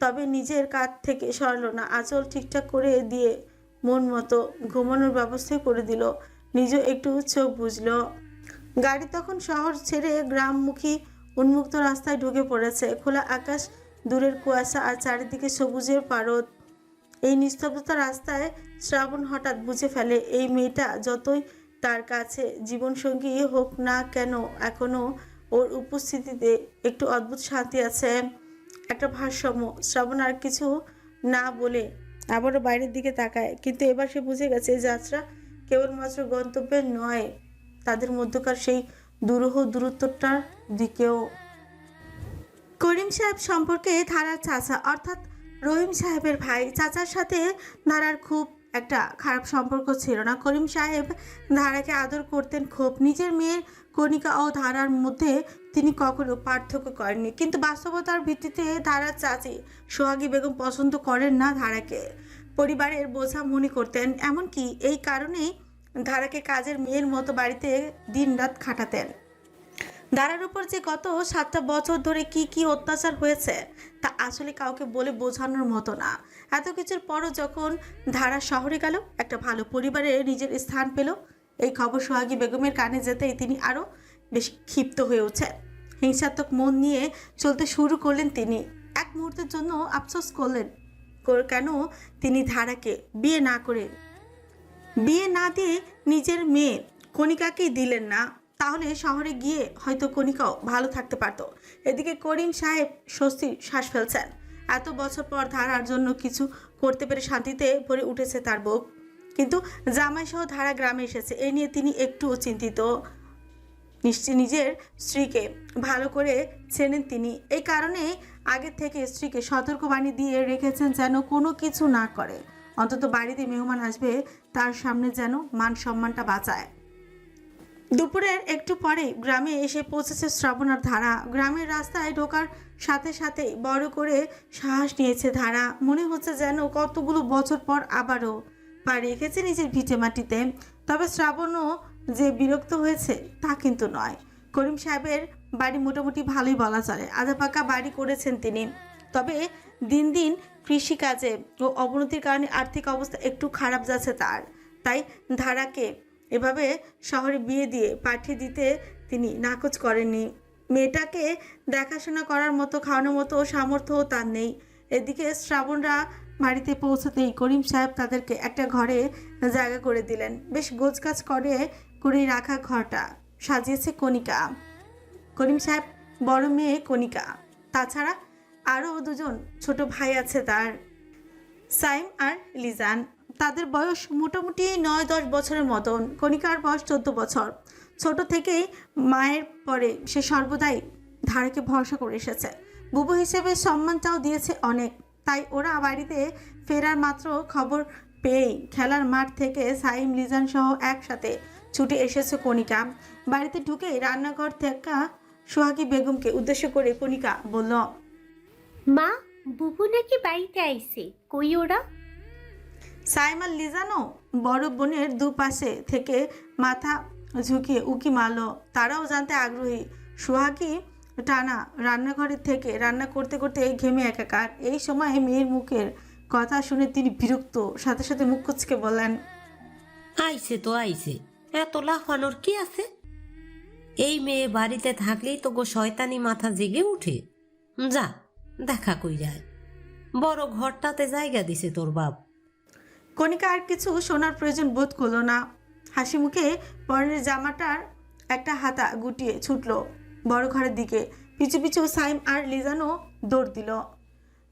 তবে নিজের কাঁধ থেকে সরল না, আঁচল ঠিকঠাক করে দিয়ে মন মতো ঘুমানোর ব্যবস্থাই করে দিল। নিজেও একটু চোখ বুঝলো। গাড়ি তখন শহর ছেড়ে গ্রামমুখী উন্মুক্ত রাস্তায় ঢুকে পড়েছে। খোলা আকাশ, দূরের কুয়াশা আর চারিদিকে সবুজের পারদ। এই নিস্তব্ধতা রাস্তায় শ্রাবণ হঠাৎ বুঝে ফেলে এই মেয়েটা যতই তার কাছে জীবনসঙ্গী হোক না কেন, এখনো ওর উপস্থিতিতে একটু অদ্ভুত শান্তি আছে, একটা ভারসাম্য। শ্রাবণ আর কিছু না বলে আবারও বাইরের দিকে তাকায়, কিন্তু এবার সে বুঝে গেছে এই যাত্রা কেবলমাত্র গন্তব্যের নয়, তাদের মধ্যকার সেই দুরূহ দূরত্বটার দিকেও। করিম সাহেব সম্পর্কে ধারার চাচা অর্থাৎ রহিম সাহেবের ভাই, চাচার সাথে ধারার খুব একটা খারাপ সম্পর্ক ছিল না। করিম সাহেব ধারাকে আদর করতেন খুব। নিজের মেয়ের কণিকা ও ধারার মধ্যে তিনি কখনো পার্থক্য করেননি, কিন্তু বাস্তবতার ভিত্তিতে ধারার চাচি সোহাগী বেগম পছন্দ করেন না ধারাকে, পরিবারের বোঝা মনে করতেন। এমনকি এই কারণেই ধারাকে কাজের মেয়ের মতো বাড়িতে দিনরাত খাটাতেন। ধারার উপর যে গত 7টা বছর ধরে কি অত্যাচার হয়েছে তা আসলে কাউকে বলে বোঝানোর মতো না। এত কিছুর পরও যখন ধারা শহরে গেল, একটা ভালো পরিবারে নিজের স্থান পেল, এই খবর সোহাগী বেগমের কানে যেতেই তিনি আরও বেশি ক্ষিপ্ত হয়ে ওঠেন। হিংসাত্মক মন নিয়ে চলতে শুরু করলেন তিনি। এক মুহূর্তের জন্য আফসোস করলেন কেন তিনি ধারাকে বিয়ে না দিয়ে নিজের মেয়ে কণিকাকেই দিলেন না। তাহলে শহরে গিয়ে হয়তো কণিকাও ভালো থাকতে পারত। এদিকে করিম সাহেব স্বস্তির শ্বাস ফেলছেন। এত বছর পর ধারার জন্য কিছু করতে পেরে শান্তিতে ভরে উঠেছে তার বুক। কিন্তু জামাই সহ ধারা গ্রামে এসেছে, এ নিয়ে তিনি একটুও চিন্তিত। নিশ্চয়ই নিজের স্ত্রীকে ভালো করে চেনেন তিনি, এই কারণে আগে থেকে স্ত্রীকে সতর্কবাণী দিয়ে রেখেছেন যেন কোনো কিছু না করে, অন্তত বাড়িতে মেহমান আসবে তার সামনে যেন মান সম্মানটা বাঁচায়। দুপুরের একটু পরেই গ্রামে এসে পৌঁছেছে শ্রাবণ আর ধারা। গ্রামের রাস্তায় ঢোকার সাথে সাথেই বড় করে শ্বাস নিয়েছে ধারা। মনে হচ্ছে যেন কতগুলো বছর পর আবারও পা রেখেছে নিজের ভিটে মাটিতে। তবে শ্রাবণও যে বিরক্ত হয়েছে তা কিন্তু নয়। করিম সাহেবের বাড়ি মোটামুটি ভালোই বলা চলে, আধা পাকা বাড়ি করেছেন তিনি। তবে দিন দিন কৃষিকাজে ও অবনতির কারণে আর্থিক অবস্থা একটু খারাপ যাচ্ছে তার। তাই ধারাকে এভাবে শহরে বিয়ে দিয়ে পাঠিয়ে দিতে তিনি নাকচ করেননি। মেয়েটাকে দেখাশোনা করার মতো, খাওয়ানোর মতো সামর্থ্যও তার নেই। এদিকে শ্রাবণরা বাড়িতে পৌঁছতেই করিম সাহেব তাদেরকে একটা ঘরে জায়গা করে দিলেন। বেশ গোছগাছ করে রাখা ঘরটা সাজিয়েছে কণিকা। করিম সাহেব বড় মেয়ে কণিকা তাছাড়া আরও দুজন ছোট ভাই আছে তার, সাইম আর লিজান। তাদের বয়স মোটামুটি 9-10 বছরের মতন। কণিকার বয়স 14 বছর। ছোট থেকেই মায়ের পরে সে সর্বদাই ধারাকে ভরসা করে এসেছে। বুবু হিসেবে সম্মানটাও দিয়েছে অনেক। তাই ওরা বাড়িতে ফেরার মাত্র খবর পেয়েই খেলার মাঠ থেকে সাইম লিজান সহ একসাথে ছুটে এসেছে কণিকা। বাড়িতে ঢুকেই রান্নাঘর থেকে সোহাগী বেগমকে উদ্দেশ্য করে কণিকা বলল, মা, বুবু নাকি বাড়িতে আইছে, কই ওরা? সাইম আর লিজানও বড় বোনের দুপাশে থেকে মাথা ঝুঁকিয়ে উকি মারল। তারাও জানতে আগ্রহী। সোহাগী টানা রান্নাঘরের থেকে রান্না করতে করতে ঘেমে একাকার। এই সময় মেয়ের মুখের কথা শুনে তিনি বিরক্ত, সাথে সাথে মুখ কুঁচকে বললেন, আইছে তো আইছে, এত লাফানোর কি আছে? এই মেয়ে বাড়িতে থাকলেই তো গো শয়তানি মাথা জেগে উঠে। যা দেখা কই যায়, বড় ঘরটাতে জায়গা দিছে তোর বাপ। কণিকা আর কিছু শোনার প্রয়োজন বোধ করলো না। হাসি মুখে পরনের জামাটার একটা হাতা গুটিয়ে ছুটল বড় ঘরের দিকে। পিছু পিছু সাইম আর লিজানও দৌড় দিল।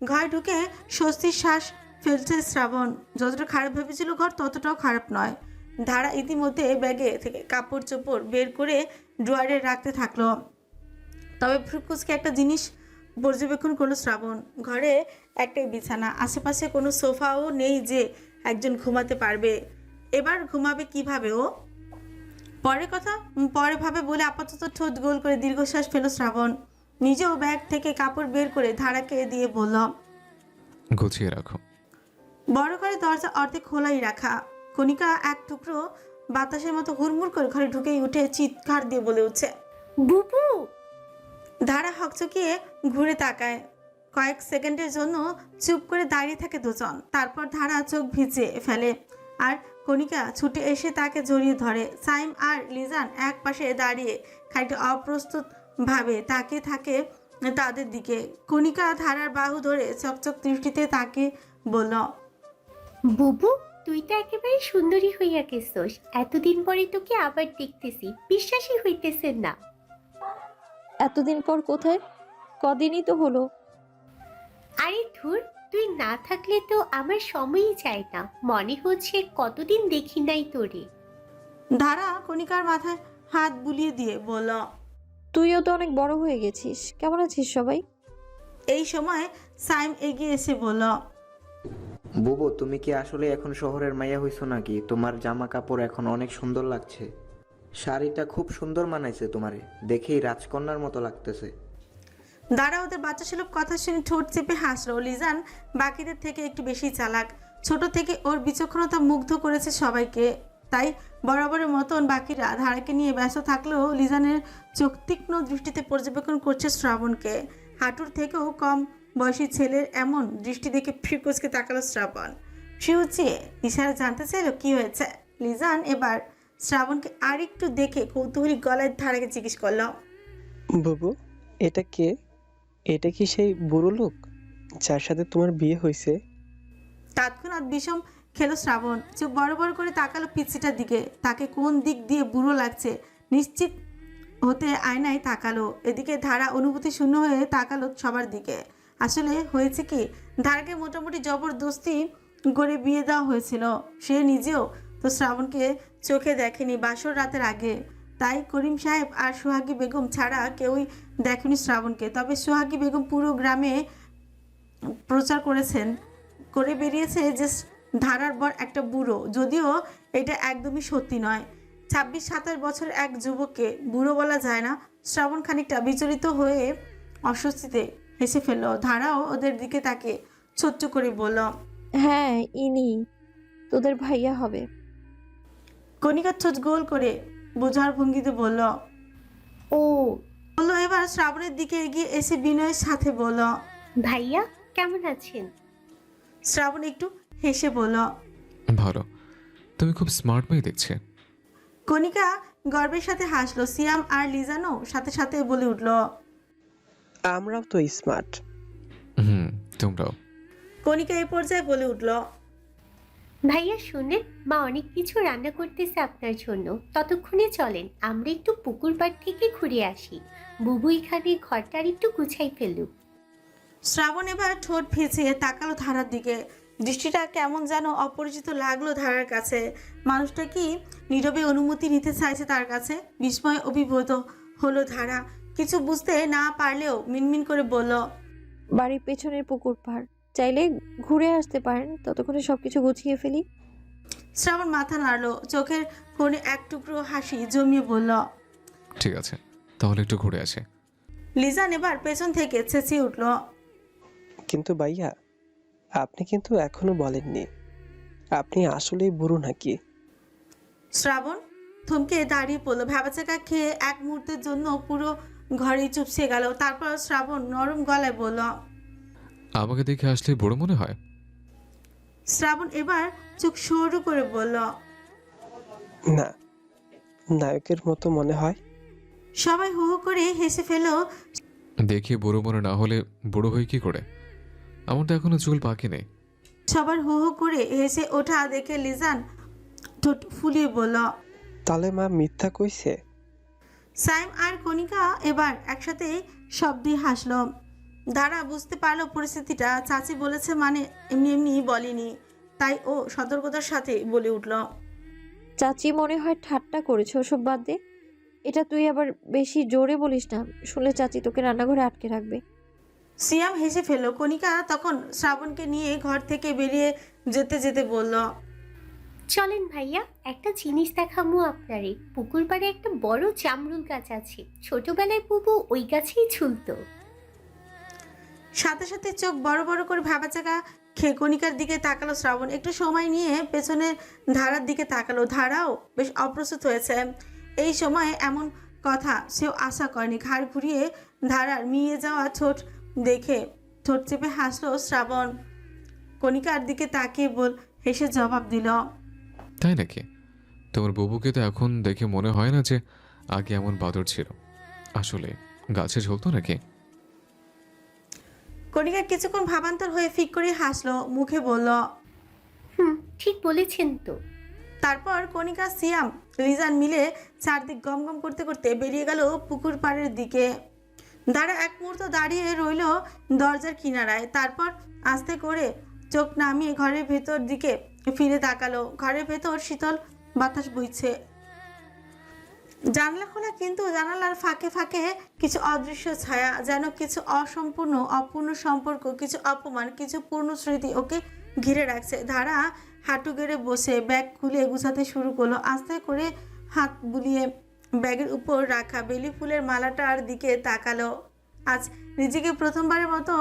ঘরে ঢুকে স্বস্তির শ্বাস ফেলছে শ্রাবণ। যতটা খারাপ ভেবেছিল ঘর, ততটাও খারাপ নয়। ধারা ইতিমধ্যে ব্যাগে থেকে কাপড় চোপড় বের করে ড্রয়ারে রাখতে থাকলো। তবে ফুরকুসকে একটা জিনিস পর্যবেক্ষণ করলো শ্রাবণ। ঘরে একটাই বিছানা, আশেপাশে কোনো সোফাও নেই যে একজন ঘুমাতে পারবে। এবার ঘুমাবে কিভাবে ও? পরের কথা পরে ভাবে বলে আপাতত ঠোঁট গোল করে দীর্ঘশ্বাস ফেলো শ্রাবণ। নিজেও ব্যাগ থেকে কাপড় বের করে ধারাকে দিয়ে বলল, গুছিয়ে রাখো। বড় ঘরে দরজা অর্ধেক খোলাই রাখা। কণিকা এক টুকরো বাতাসের মতো হুড়মুড় করে ঘরে ঢুকেই উঠে চিৎকার দিয়ে বলে উঠছে, বুবু! ধারা হকচকিয়ে ঘুরে তাকায়। কয়েক সেকেন্ডের জন্য চুপ করে দাঁড়িয়ে থাকে দুজন। তারপর ধারা চোখ ভিজে ফেলে আর কণিকা ছুটে এসে তাকে জড়িয়ে ধরে। সাইম আর লিজান এক পাশে দাঁড়িয়ে খানিকটা অপ্রস্তুত ভাবে তাকিয়ে থাকে তাদের দিকে। কণিকা ধারার বাহু ধরে চকচক দৃষ্টিতে তাকে বলল, বুবু, তুই তো একেবারে সুন্দরী হইয়া গেছস। এতদিন পরে তোকে আবার দেখতেছি, বিশ্বাসই হইতেছে না। এতদিন পর কোথায়? কদিনই তো হলো। আরে ধুর, তুই না থাকলে তো আমার সময়ই যায় না। মনে হচ্ছে কতদিন দেখি নাই তোরে। ধারা কণিকার মাথায় হাত বুলিয়ে দিয়ে বলল, তুইও তো অনেক বড় হয়ে গেছিস। কেমন আছিস সবাই? এই সময় সাইম এগিয়ে এসে বলল, বুবু, তুমি কি আসলে এখন শহরের মাইয়া হইছো নাকি? তোমার জামা কাপড় এখন অনেক সুন্দর লাগছে। শাড়িটা খুব সুন্দর মানাইছে তোমারে, দেখেই রাজকন্যার মতো লাগতেছে। দাঁড়া ওদের বাচ্চা সুলভ কথা শুনে ঠোঁট চেপে হাসলো। লিজান বাকিদের থেকে একটু বেশি চালাক। ছোট থেকে ওর বিচক্ষণতা মুগ্ধ করেছে সবাইকে। তাই বরাবরের মতন বাকিরা ধারাকে নিয়ে ব্যস্ত থাকলেও লিজানের চোখ তীক্ষ্ণ দৃষ্টিতে পর্যবেক্ষণ করছে শ্রাবণকে। হাঁটুর থেকেও কম বয়সী ছেলের এমন দৃষ্টি দেখে ফিরকুচকে তাকালো শ্রাবণ। ফিউচিয়ে ইশারা জানতে চাইলো কি হয়েছে। লিজান এবার শ্রাবণকে আরেকটু দেখে কৌতূহলী গলায় ধারাকে জিজ্ঞেস করলো, বুবু, এটা কে? এটা কি সেই বুড়ো লোক যার সাথে তোমার বিয়ে হয়েছে? তৎক্ষণাৎ বিষম খেলো শ্রাবণ। চোখ বড় বড় করে তাকালো পিচ্ছিটার দিকে। তাকে কোন দিক দিয়ে বুড়ো লাগছে নিশ্চিত হতে আয়নায় তাকালো। এদিকে ধারা অনুভূতি শূন্য হয়ে তাকালো সবার দিকে। আসলে হয়েছে কি, ধারাকে মোটামুটি জবরদস্তি করে বিয়ে দেওয়া হয়েছিল। সে নিজেও তো শ্রাবণকে চোখে দেখেনি বাসর রাতের আগে। তাই করিম সাহেব আর সোহাগী বেগম ছাড়া কেউই দেখেনি শ্রাবণকে। তবে সোহাগী বেগম পুরো গ্রামে প্রচার করে বেরিয়েছে যে ধারার বর একটা বুড়ো। যদিও এটা একদমই সত্যি নয়। 26-27 বছরের এক যুবককে বুড়ো বলা যায় না। শ্রাবণ খানিকটা বিচলিত হয়ে অস্বস্তিতে হেসে ফেলল। ধারাও ওদের দিকে তাকে ছোট্ট করে বলল, হ্যাঁ, ইনি তোদের ভাইয়া হবে। কণিকার ঠোঁট গোল করে বোঝার ভঙ্গিতে বলল। ও এবার শ্রাবণের দিকে এগিয়ে এসে বিনয়ের সাথে বলল, ভাইয়া, কেমন আছেন? শ্রাবণ একটু হেসে বলল, ভালো। তুমি খুব স্মার্ট মেয়ে দেখছে। কণিকা গর্বের সাথে হাসলো। সিয়াম আর লিজানও সাথে সাথে বলে উঠল, আমরাও তো স্মার্ট। তোমরাও। কণিকা এই পর্যায়ে বলে উঠল, ভাইয়া শুনেন, মা অনেক কিছু রান্না করতেছে আপনার জন্য। ততক্ষণে চলেন আমরা একটু পুকুর পাড় থেকে ঘুরে আসি। বুবু এখানে ঘরটা আর একটু গুছাই ফেলুক। শ্রাবণ এবার ঠোঁট ভিজিয়ে তাকালো ধারার দিকে। দৃষ্টিটা কেমন যেন অপরিচিত লাগলো ধারার কাছে। মানুষটা কি নীরবে অনুমতি নিতে চাইছে তার কাছে? বিস্ময় অভিভূত হলো ধারা। কিছু বুঝতে না পারলেও মিনমিন করে বলল, বাড়ির পেছনের পুকুর পাড়, চাইলে ঘুরে আসতে পারেন, ততক্ষণে সবকিছু গুছিয়ে ফেলি। শ্রাবণ মাথা নাড়লো, চোখের কোণে এক টুকরো হাসি জমিয়ে বলল, ঠিক আছে, তাহলে একটু ঘুরে আসে। লিজান এবার পেছন থেকে চেঁচিয়ে উঠল, কিন্তু ভাইয়া, আপনি কিন্তু এখনো বলেননি আপনি আসলেই বুড়ো নাকি? শ্রাবণ থমকে দাঁড়িয়ে পড়লো। ভ্যাবাচাকা খেয়ে এক মুহূর্তের জন্য পুরো ঘরে চুপসে গেল। তারপর শ্রাবণ নরম গলায় বলল, আমাকে দেখে আসলে বড় মনে হয়? শ্রাবণ এবার চোখ সরু করে বলল, না, নায়কের মতো মনে হয়। সবাই হু হু করে হেসে ফেল। দেখি বুড়ো মনে না হলে বুড়ো হই কি করে? আমার তো এখনো চুল পাকে নেই। সবার হু হু করে হেসে ওঠা দেখে লিজান ঠোঁট ফুলিয়ে বলল, তাহলে মা মিথ্যা কইছে? সাইম আর কণিকা এবার একসাথে শব্দে হাসলো। দাঁড়া বুঝতে পারলো পরিস্থিতিটা। চাচি বলেছে মানে এমনি এমনি বলেনি, তাই ও সতর্কতার সাথে বলে উঠল, চাচি মনে হয় ঠাট্টা করেছে, ওসব বাদ দে। এটা তুই আবার বেশি জোরে বলিস না, শুনলে চাচি তোকে রান্নাঘরে আটকে রাখবে। সিয়াম হেসে ফেলল। কণিকা তখন শ্রাবণকে নিয়ে ঘর থেকে বেরিয়ে যেতে যেতে বলল, চলেন ভাইয়া, একটা জিনিস দেখামু আপনারে। পুকুর পাড়ে একটা বড় জামরুল গাছ আছে, ছোটবেলায় বুবু ওই গাছেই ঝুলতো। সাথে সাথে চোখ বড় বড় করে ভ্যাবাচাকা খেয়ে কণিকার দিকে তাকালো শ্রাবণ। একটু সময় নিয়ে পেছনে ধারার দিকে তাকালো। ধারাও বেশ অপ্রস্তুত হয়েছে। এই সময় এমন কথা সেও আশা করেনি। ঘাড় ঘুরিয়ে ধারার মিয়ে যাওয়া ঠোঁট দেখে ঠোঁট চেপে হাসলো শ্রাবণ। কণিকার দিকে তাকিয়ে হেসে জবাব দিল, তাই নাকি? তোমার বুবুকে তো এখন দেখে মনে হয় না যে আগে এমন বাদর ছিল। আসলে গাছে ঝুলতো নাকি? কণিকা কিছুক্ষণ ভাবান্তর হয়ে ফিক করে হাসলো, মুখে বলল, ঠিক বলেছেন তো। তারপর কণিকা সিয়াম লিজান মিলে চারদিক গমগম করতে করতে বেরিয়ে গেল পুকুর পাড়ের দিকে। দাঁড়া এক মুহূর্ত দাঁড়িয়ে রইল দরজার কিনারায়। তারপর আস্তে করে চোখ নামিয়ে ঘরের ভেতর দিকে ফিরে তাকালো। ঘরের ভেতর শীতল বাতাস বইছে। জানলা খোলা, কিন্তু জানালার ফাঁকে ফাঁকে কিছু অদৃশ্য ছায়া, যেন কিছু অসম্পূর্ণ অপূর্ণ সম্পর্ক, কিছু অপমান, কিছু পূর্ণ স্মৃতি ওকে ঘিরে রাখছে। ধারা হাঁটু গেড়ে বসে ব্যাগ খুলে গুছাতে শুরু করলো। আস্তে করে হাত বুলিয়ে ব্যাগের উপর রাখা বেলি ফুলের মালাটার দিকে তাকালো। আজ নিজেকে প্রথমবারের মতো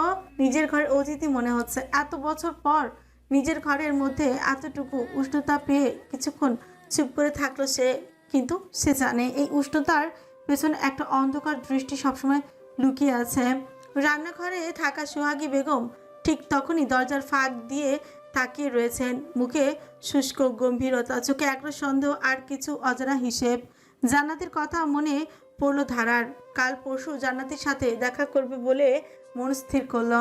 নিজের ঘরের অতিথি মনে হচ্ছে। এত বছর পর নিজের ঘরের মধ্যে এতটুকু উষ্ণতা পেয়ে কিছুক্ষণ চুপ করে থাকলো সে। কিন্তু সে জানে এই উষ্ণতার পেছনে একটা অন্ধকার দৃষ্টি সবসময় লুকিয়ে আছে। রান্নাঘরে থাকা সোহাগী বেগম ঠিক তখনই দরজার ফাঁক দিয়ে তাকিয়ে রয়েছেন। মুখে শুষ্ক গম্ভীরতা, চোখে একটা সন্দেহ আর কিছু অজানা হিসেব। জান্নাতের কথা মনে পড়লো ধারার। কাল পরশু জান্নাতের সাথে দেখা করবে বলে মন স্থির করল।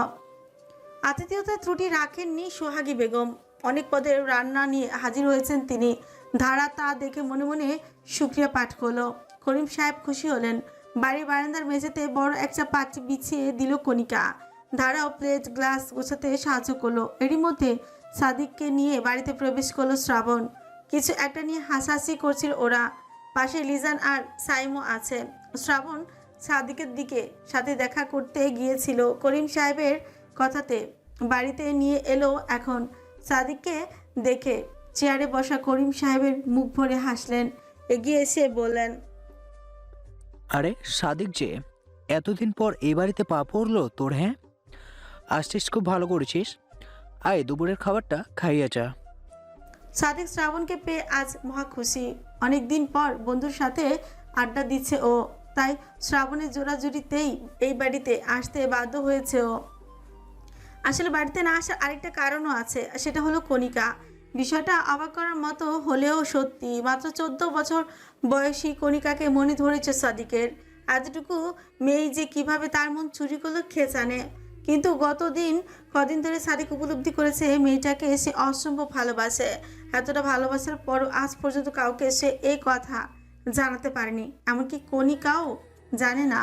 আতিথেয়তার ত্রুটি রাখেননি সোহাগী বেগম। অনেক পদের রান্না নিয়ে হাজির হয়েছেন তিনি। ধারা তা দেখে মনে মনে শুকরিয়া পাঠ করলো। করিম সাহেব খুশি হলেন। বাড়ির বারান্দার মেঝেতে বড় একটা পাত্র বিছিয়ে দিল কণিকা। ধারাও প্লেট গ্লাস গোছাতে সাহায্য করলো। এরই মধ্যে সাদিককে নিয়ে বাড়িতে প্রবেশ করলো শ্রাবণ। কিছু একটা নিয়ে হাসাহাসি করছিল ওরা। পাশে লিজান আর সাইমও আছে। শ্রাবণ সাদিকের দিকে সাথে দেখা করতে গিয়েছিল। করিম সাহেবের কথাতে বাড়িতে নিয়ে এলো এখন। সাদিককে দেখে চেয়ারে বসা করিম সাহেবের মুখ ভরে হাসলেন। এগিয়ে এসে বললেন, আরে সাদিক যে, এতদিন পর এই বাড়িতে পা পড়লো তোর? হ্যাঁ, আসছিস, খুব ভালো করেছিস। আয় দুপুরের খাবারটা খাইয়ে যা। সাদিক শ্রাবণকে পেয়ে আজ মহা খুশি। অনেকদিন পর বন্ধুর সাথে আড্ডা দিচ্ছে ও, তাই শ্রাবণের জোড়াজুড়িতেই এই বাড়িতে আসতে বাধ্য হয়েছে ও। আসলে বাড়িতে না আসার আরেকটা কারণও আছে, সেটা হলো কণিকা। বিষয়টা অবাক করার মতো হলেও সত্যি। মাত্র 14 বছর বয়সী কণিকাকে মনে ধরেছে সাদিকের। এতটুকু মেয়ে যে কিভাবে তার মন চুরি করলো কে জানে। কিন্তু কদিন ধরে সাদিক উপলব্ধি করেছে মেয়েটাকে সে অসম্ভব ভালোবাসে। এতটা ভালোবাসার পরও আজ পর্যন্ত কাউকে সে এই কথা জানাতে পারেনি। এমনকি কণিকাও জানে না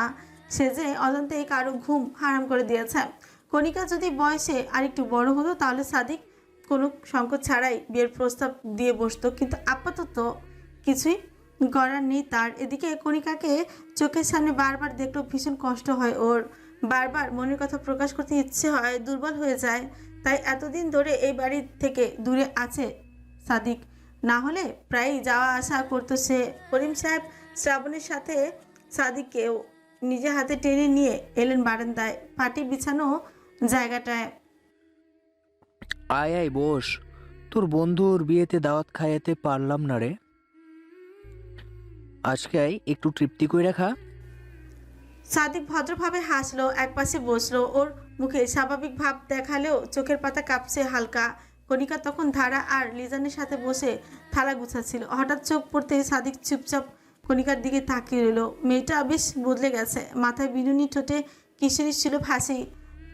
সে যে অজান্তেই কারো ঘুম হারাম করে দিয়েছে। কণিকা যদি বয়সে আরেকটু বড় হতো তাহলে সাদিক কোনো সংকোচ ছাড়াই বিয়ের প্রস্তাব দিয়ে বসতো, কিন্তু আপাতত কিছুই করার নেই তার। এদিকে কণিকাকে চোখের সামনে বারবার দেখলেও ভীষণ কষ্ট হয় ওর, বারবার মনের কথা প্রকাশ করতে ইচ্ছে হয়, দুর্বল হয়ে যায়। তাই এতদিন ধরে এই বাড়ি থেকে দূরে আছে সাদিক, না হলে প্রায়ই যাওয়া আসা করতো সে। করিম সাহেব শ্রাবণের সাথে সাদিককেও নিজে হাতে টেনে নিয়ে এলেন বারান্দায়, পাটি বিছানো জায়গাটায়। আয় আয় বস, তোর বন্ধুর বিয়েতে দাওয়াত খাইতে পারলাম না রে, আজকে আয় একটু তৃপ্তি করে রাখা। সাদিক ভদ্রভাবে হাসলো, একপাশে বসলো, ওর মুখে স্বাভাবিক ভাব দেখালেও চোখের পাতা কাঁপছে হালকা। কণিকা তখন ধারা আর লিজানের সাথে বসে থালা গুছাচ্ছিল। হঠাৎ চোখ পড়তে সাদিক চুপচাপ কণিকার দিকে তাকিয়ে রইল। মেয়েটা বেশ বদলে গেছে, মাথায় বিনুনি, ঠোঁটে কিশোরী ছিল হাসি,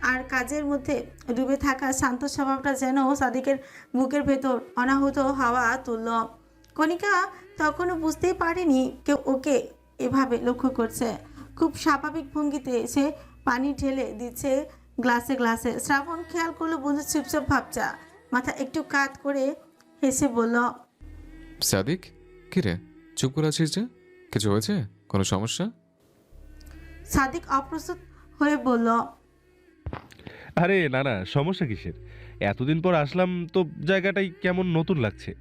আর কাজের মধ্যে ডুবে থাকা শান্ত স্বভাবটা যেন সাদিকের বুকের ভেতর অনাহুত হাওয়া তুলল। কণিকা তখনও বুঝতেই পারেনি কেউ ওকে এভাবে লক্ষ্য করছে। খুব স্বাভাবিক ভঙ্গিতে সে পানি ঢেলে দিচ্ছে গ্লাসে গ্লাসে। শ্রাবণ খেয়াল করলো বন্ধু চুপচাপ ভাবছা, মাথা একটু কাত করে হেসে বলল, সাদিক, কি রে চুপ করে আছিস যে? কিছু হয়েছে? কোনো সমস্যা? সাদিক অপ্রস্তুত হয়ে বলল, আরে না না, সমস্যা কিসের? এতদিন পর আসলাম তো জায়গাটাই কেমন নতুন লাগছে।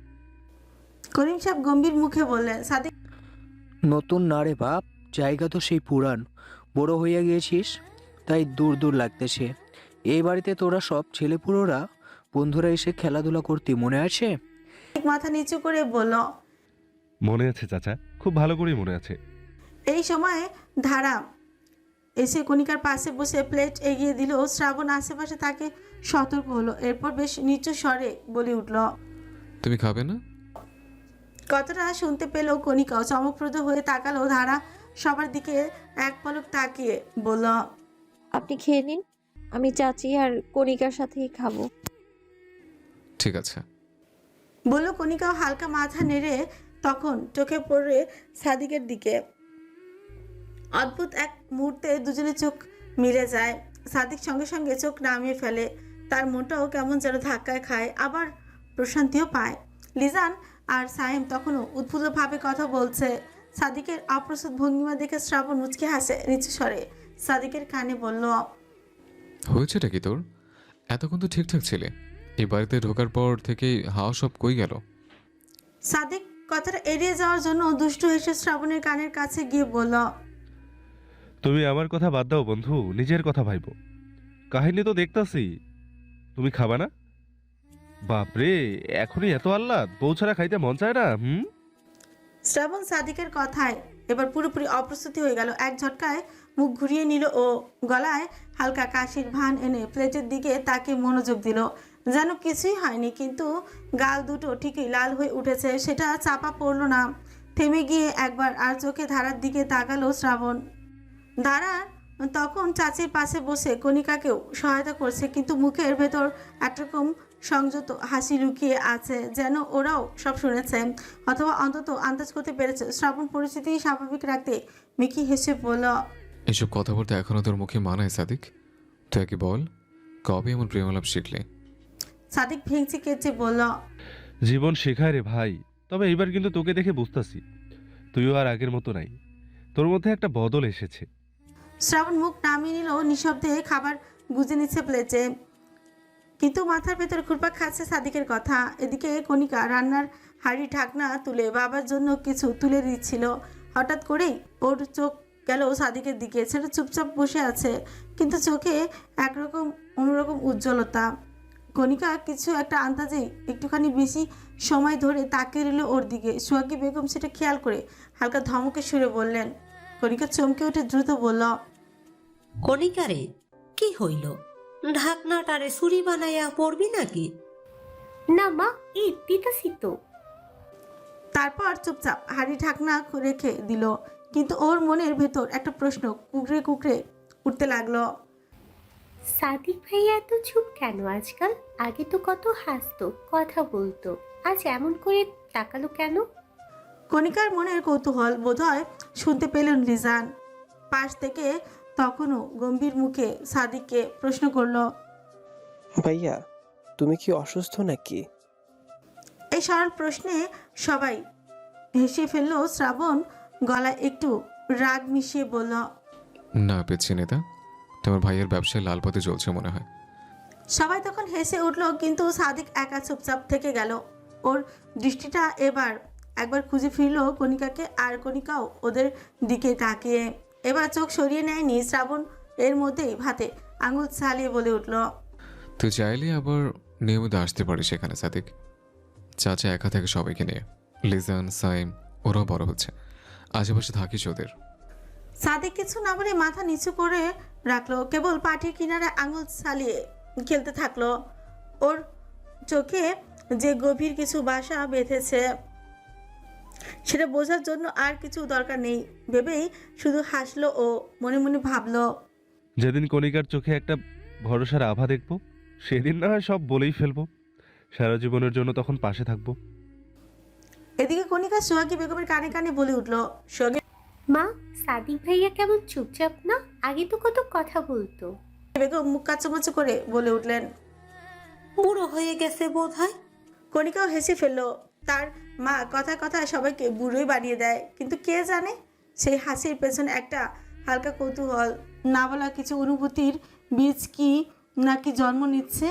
করিম সাহেব গম্ভীর মুখে বললেন। সাদিক নতুন না রে বাপ, জায়গা তো সেই পুরান, বড় হইয়া গিয়েছিস তাই দূর দূর লাগতেছে। এই বাড়িতে তোরা সব ছেলেপুরোরা বন্ধুরা এসে খেলাধুলা করতে মনে আছে? মাথা নিচু করে বলল। মনে আছে চাচা, খুব ভালো করেই মনে আছে। এই সময় ধারা এসে কণিকার পাশে বসে প্লেট এগিয়ে দিল। শ্রাবণ আশেপাশে তাকে সতর্ক হলো, এরপর বেশ নিচু স্বরে বলে উঠল। তুমি খাবে না? কথাটা শুনতে পেলেও কণিকাও চমকপ্রদ হয়ে তাকালো। ধারা সবার দিকে এক পলক তাকিয়ে বলল, আপনি খেয়ে নিন, আমি চাচি আর কণিকার সাথেই খাবো। ঠিক আছে। বলল কণিকাও হালকা মাথা নেড়ে। তখন চোখে পড়ে সাদিকের দিকে। অদ্ভুত এক মুহূর্তে দুজনের চোখ মিলে যায়। সাদিক সঙ্গে সঙ্গে চোখ নামিয়ে ফেলে, তার মনটাও কেমন যেন ধাক্কায় খায়, আবার প্রশান্তিও পায়। লিজান আর সায়েম তখনও উদ্ভুতভাবে কথা বলছে। সাদিকের অপ্রস্তুত ভঙ্গিমা দেখে শ্রাবণ মুচকে হাসে নিচু স্বরে সাদিকের কানে বলল, হয়েছেটা কি তোর? এতক্ষণ তো ঠিকঠাক ছিলে, এই বাড়িতে ঢোকার পর থেকেই হাওয়া সব কই গেল? সাদিক কথাটা এড়িয়ে যাওয়ার জন্য দুষ্টু হেসে শ্রাবণের কানের কাছে গিয়ে বলল, তুমি আমার কথা বাদ দাও বন্ধু, নিজের কথা ভাইবো। কাহিনী তো দেখতাছি, তুমি খাবা না? বাপরে, এখনই এত আহ্লাদ, বউ ছাড়া খাইতে মন চায় না? শ্রাবণ সাদিকের কথায় এবার পুরোপুরি অপ্রস্তুতি হয়ে গেল। এক ঝটকায় মুখ ঘুরিয়ে নিল ও গলায় হালকা কাশির ভান এনে প্লেটের দিকে তাকে মনোযোগ দিল, যেন কিছুই হয়নি, কিন্তু গাল দুটো ঠিকই লাল হয়ে উঠেছে। সেটা চাপা পড়লো না। থেমে গিয়ে একবার আর চোখে ধারার দিকে তাকালো শ্রাবণ। ধারা তখন চাচির পাশে বসে কণিকাকেও সহায়তা করছে, কিন্তু মুখের ভেতর একরকম সংযত হাসি লুকিয়ে আছে, যেন ওরাও সব শুনেছে, অথবা অন্তত আন্দাজ করতে পেরেছে। শ্রাবণ পরিস্থিতি স্বাভাবিক রাখতে মিকি হেসে বলল, এসব কথা বলতে এখনো তোর মুখে মানায় সাদিক? তুই কি বল, কবে এমন প্রেমালাপ শিখলে? সাদিক ভেঙচি কেচে বলল, জীবন শেখায় রে ভাই, তবে এইবার কিন্তু তোকে দেখে বুঝতাছি তুইও আর আগের মতো নাই, তোর মধ্যে একটা বদল এসেছে। শ্রাবণ মুখ নামিয়ে নিল, নিঃশব্দে খাবার গুজে নিচ্ছে প্লেটে, কিন্তু মাথার ভেতরে ঘুরপাক খাচ্ছে সাদিকের কথা। এদিকে কণিকা রান্নার হাঁড়ি ঢাকনা তুলে বাবার জন্য কিছু তুলে দিচ্ছিল। হঠাৎ করেই ওর চোখ গেল সাদিকের দিকে। ছেলে চুপচাপ বসে আছে, কিন্তু চোখে একরকম অন্যরকম উজ্জ্বলতা। কণিকা কিছু একটা আন্দাজেই একটুখানি বেশি সময় ধরে তাকিয়ে রইল ওর দিকে। সোহাগী বেগম সেটা খেয়াল করে হালকা ধমকে সুরে বললেন। কণিকা চমকে উঠে দ্রুত বলল, কণিকারে, কি হইল? ঢাকনাটারে ছুরি বানাইয়া পড়বি নাকি? না মা, এই দিতাছি তো। তারপর চুপচাপ হাঁড়ি ঢাকনা রেখে দিল, কিন্তু ওর মনের ভেতর একটা প্রশ্ন কুকড়ে কুকড়ে উঠতে লাগলো। সাদিক ভাইয়া এত চুপ কেন আজকাল? আগে তো কত হাসতো, কথা বলতো, আজ এমন করে তাকালো কেন? কণিকার মনের কৌতূহল বোধহয় শুনতে পেলেন লিজান। পাশ থেকে তখনও গম্ভীর মুখে সাদিককে প্রশ্ন করলো। ভাইয়া তুমি কি অসুস্থ নাকি? এই সরল প্রশ্নে সবাই হেসে ফেললো। শ্রাবণ গলায় একটু রাগ মিশিয়ে বলল, না পেয়েছি নেতা, তোমার ভাইয়ের ব্যবসায় লাল পথে চলছে মনে হয়। সবাই তখন হেসে উঠল, কিন্তু সাদিক একা চুপচাপ থেকে গেল। ওর দৃষ্টিটা একবার খুঁজে ফিরল কণিকাকে, আর কণিকাও ওদের দিকে তাকিয়ে এবার চোখ সরিয়ে নেয়নি। শ্রাবণ এর মধ্যেই ভাতে আঙুল ছালিয়ে বলে উঠল, তুই চাইলে আবার নিয়মিত আসতে পারিস এখানে সাদিক। চাচা একা থেকে সবাইকে নিয়ে, লিজান সাইম ওরাও বড় হচ্ছে, আশেপাশে থাকিস ওদের। সাদিক কিছু না বলে মাথা নিচু করে রাখলো, কেবল পাটির কিনারে আঙুল ছালিয়ে খেলতে থাকলো। ওর চোখে যে গভীর কিছু বাসা বেঁধেছে সেটা বোঝার জন্য আর কিছু দরকার নেই ভেবেই শুধু হাসলো ও মনে মনে ভাবলো, যেদিন কণিকার চোখে একটা ভরসার আভা দেখবো, সেদিন না হয় সব বলেই ফেলবো। সারা জীবনের জন্য তখন পাশে থাকবো। এদিকে কণিকা সোহাগী বেগমের কানে কানে বলে উঠলো। সোহাগী মা, সাদিক ভাইয়া কেমন চুপচাপ না? আগে তো কত কথা বলতো। বেগম মুখ কাচুমাচু করে বলে উঠলেন। বুড়ো হয়ে গেছে বোধ হয়। কণিকাও হেসে ফেললো। তার মা কথায় কথায় সবাইকে বুড়োই বানিয়ে দেয়, কিন্তু কে জানে সেই হাসির পেছনে একটা হালকা কৌতূহল, না বলা কিছু অনুভূতির বীজ কি নাকি জন্ম নিচ্ছে।